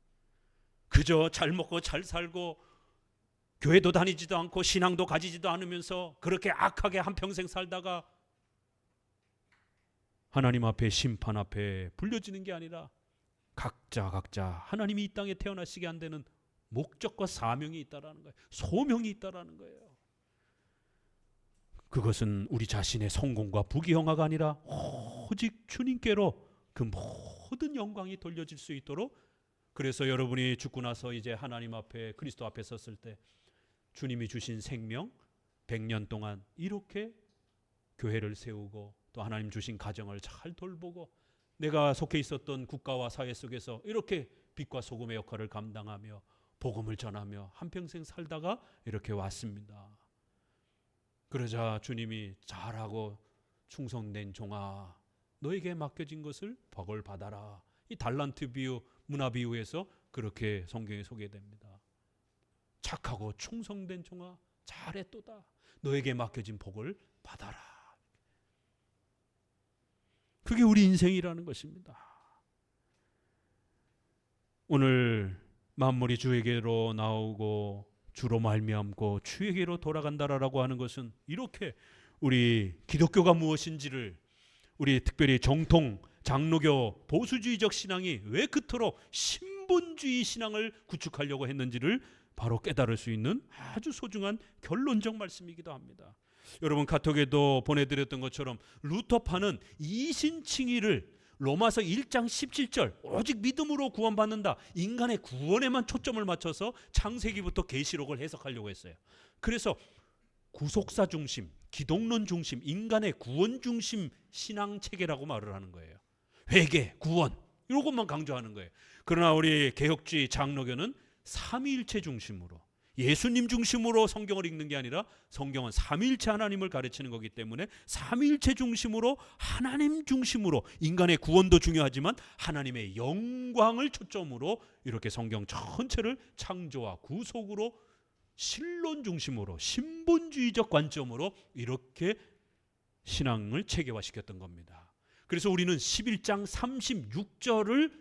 그저 잘 먹고 잘 살고 교회도 다니지도 않고 신앙도 가지지도 않으면서 그렇게 악하게 한평생 살다가 하나님 앞에 심판 앞에 불려지는 게 아니라 각자 하나님이 이 땅에 태어나시게 한 데는 목적과 사명이 있다라는 거예요. 소명이 있다라는 거예요. 그것은 우리 자신의 성공과 부귀영화가 아니라 오직 주님께로 그 모든 영광이 돌려질 수 있도록. 그래서 여러분이 죽고 나서 이제 하나님 앞에 그리스도 앞에 섰을 때 주님이 주신 생명 100년 동안 이렇게 교회를 세우고 또 하나님 주신 가정을 잘 돌보고 내가 속해 있었던 국가와 사회 속에서 이렇게 빛과 소금의 역할을 감당하며 복음을 전하며 한평생 살다가 이렇게 왔습니다. 그러자 주님이 잘하고 충성된 종아, 너에게 맡겨진 것을 복을 받아라. 이 달란트 비유, 문화 비유에서 그렇게 성경에 소개됩니다. 착하고 충성된 종아, 잘했도다. 너에게 맡겨진 복을 받아라. 그게 우리 인생이라는 것입니다. 오늘 만물이 주에게로 나오고 주로 말미암고 주에게로 돌아간다라고 하는 것은 이렇게 우리 기독교가 무엇인지를, 우리 특별히 정통 장로교 보수주의적 신앙이 왜 그토록 신본주의 신앙을 구축하려고 했는지를 바로 깨달을 수 있는 아주 소중한 결론적 말씀이기도 합니다. 여러분, 카톡에도 보내드렸던 것처럼 루터파는 이신칭의를 로마서 1장 17절 오직 믿음으로 구원받는다, 인간의 구원에만 초점을 맞춰서 창세기부터 계시록을 해석하려고 했어요. 그래서 구속사 중심, 기독론 중심, 인간의 구원 중심 신앙체계라고 말을 하는 거예요. 회개, 구원 이런 것만 강조하는 거예요. 그러나 우리 개혁주의 장로교는 삼위일체 중심으로, 예수님 중심으로 성경을 읽는 게 아니라 성경은 삼위일체 하나님을 가르치는 거기 때문에 삼위일체 중심으로, 하나님 중심으로, 인간의 구원도 중요하지만 하나님의 영광을 초점으로 이렇게 성경 전체를 창조와 구속으로 신론 중심으로 신본주의적 관점으로 이렇게 신앙을 체계화시켰던 겁니다. 그래서 우리는 11장 36절을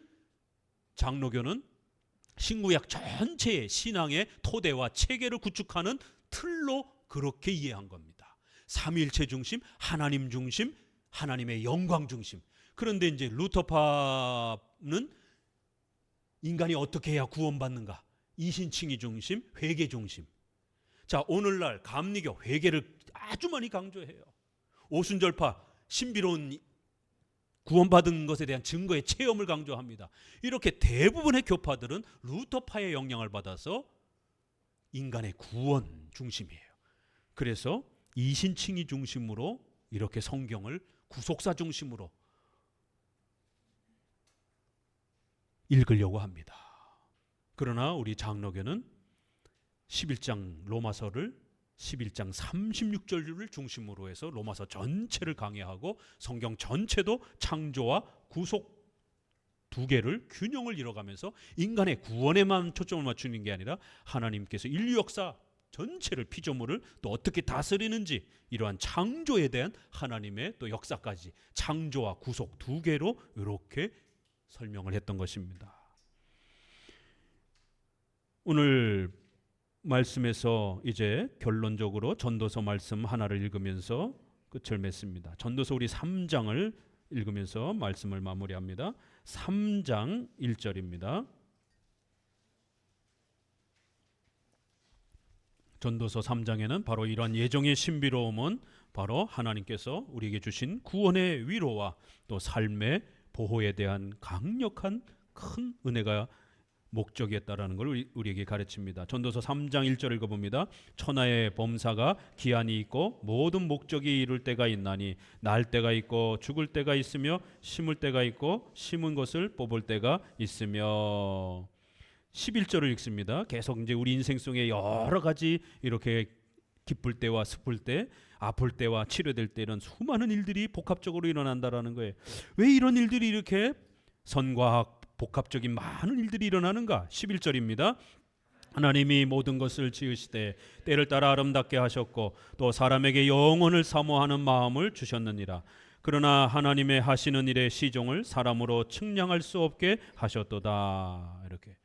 장로교는 신구약 전체의 신앙의 토대와 체계를 구축하는 틀로 그렇게 이해한 겁니다. 삼위일체 중심, 하나님 중심, 하나님의 영광 중심. 그런데 이제 루터파는 인간이 어떻게 해야 구원받는가? 이신칭의 중심, 회개 중심. 자, 오늘날 감리교 회개를 아주 많이 강조해요. 오순절파 신비로운 구원받은 것에 대한 증거의 체험을 강조합니다. 이렇게 대부분의 교파들은 루터파의 영향을 받아서 인간의 구원 중심이에요. 그래서 이신칭의 중심으로 이렇게 성경을 구속사 중심으로 읽으려고 합니다. 그러나 우리 장로교는 11장 로마서를 11장 36절을 중심으로 해서 로마서 전체를 강해하고 성경 전체도 창조와 구속 두 개를 균형을 이뤄가면서 인간의 구원에만 초점을 맞추는 게 아니라 하나님께서 인류 역사 전체를 피조물을 또 어떻게 다스리는지 이러한 창조에 대한 하나님의 또 역사까지 창조와 구속 두 개로 이렇게 설명을 했던 것입니다. 오늘 말씀에서 이제 결론적으로 전도서 말씀 하나를 읽으면서 끝을 맺습니다. 전도서 우리 3장을 읽으면서 말씀을 마무리합니다. 3장 1절입니다. 전도서 3장에는 바로 이러한 예정의 신비로움은 바로 하나님께서 우리에게 주신 구원의 위로와 또 삶의 보호에 대한 강력한 큰 은혜가 목적이었다라는 걸 우리에게 가르칩니다. 전도서 3장 1절 읽어봅니다. 천하의 범사가 기한이 있고 모든 목적이 이룰 때가 있나니 날 때가 있고 죽을 때가 있으며 심을 때가 있고 심은 것을 뽑을 때가 있으며 11절을 읽습니다. 계속 이제 우리 인생 속에 여러 가지 이렇게 기쁠 때와 슬플 때, 아플 때와 치료될 때 이런 수많은 일들이 복합적으로 일어난다라는 거예요. 왜 이런 일들이 이렇게 선과 악 복합적인 많은 일들이 일어나는가? 11절입니다. 하나님이 모든 것을 지으시되 때를 따라 아름답게 하셨고 또 사람에게 영원을 사모하는 마음을 주셨느니라. 그러나 하나님의 하시는 일의 시종을 사람으로 측량할 수 없게 하셨도다. 이렇게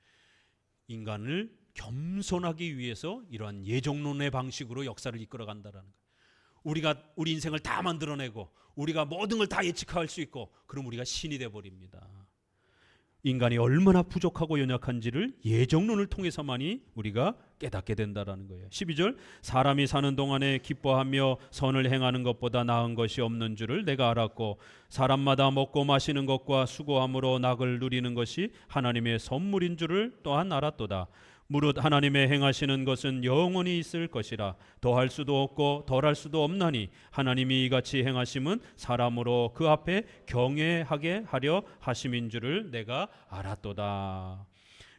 인간을 겸손하기 위해서 이러한 예정론의 방식으로 역사를 이끌어간다라는 거예요. 우리가 우리 인생을 다 만들어내고 우리가 모든 걸 다 예측할 수 있고 그럼 우리가 신이 되어버립니다. 인간이 얼마나 부족하고 연약한지를 예정론을 통해서만이 우리가 깨닫게 된다라는 거예요. 12절 사람이 사는 동안에 기뻐하며 선을 행하는 것보다 나은 것이 없는 줄을 내가 알았고 사람마다 먹고 마시는 것과 수고함으로 낙을 누리는 것이 하나님의 선물인 줄을 또한 알았도다. 무릇 하나님의 행하시는 것은 영원히 있을 것이라 더할 수도 없고 덜할 수도 없나니 하나님이 이같이 행하심은 사람으로 그 앞에 경외하게 하려 하심인 줄을 내가 알았도다.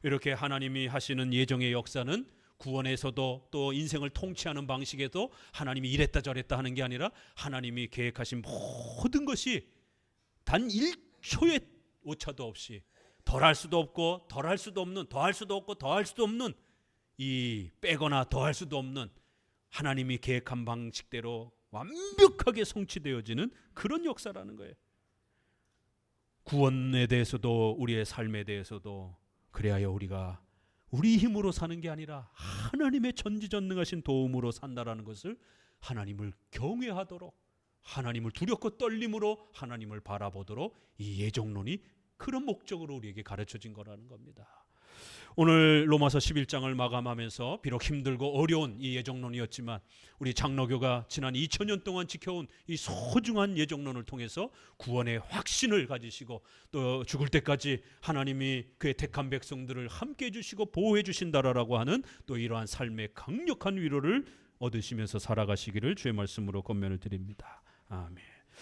이렇게 하나님이 하시는 예정의 역사는 구원에서도 또 인생을 통치하는 방식에도 하나님이 이랬다 저랬다 하는 게 아니라 하나님이 계획하신 모든 것이 단 1초의 오차도 없이 덜할 수도 없고 덜할 수도 없는 더할 수도 없고 더할 수도 없는 이 빼거나 더할 수도 없는 하나님이 계획한 방식대로 완벽하게 성취되어지는 그런 역사라는 거예요. 구원에 대해서도 우리의 삶에 대해서도 그래야 우리가 우리 힘으로 사는 게 아니라 하나님의 전지전능하신 도움으로 산다라는 것을 하나님을 경외하도록 하나님을 두렵고 떨림으로 하나님을 바라보도록 이 예정론이 그런 목적으로 우리에게 가르쳐진 거라는 겁니다. 오늘 로마서 11장을 마감하면서 비록 힘들고 어려운 이 예정론이었지만 우리 장로교가 지난 2000년 동안 지켜온 이 소중한 예정론을 통해서 구원의 확신을 가지시고 또 죽을 때까지 하나님이 그의 택한 백성들을 함께 해주시고 보호해 주신다라고 하는 또 이러한 삶의 강력한 위로를 얻으시면서 살아가시기를 주의 말씀으로 권면을 드립니다. 아멘.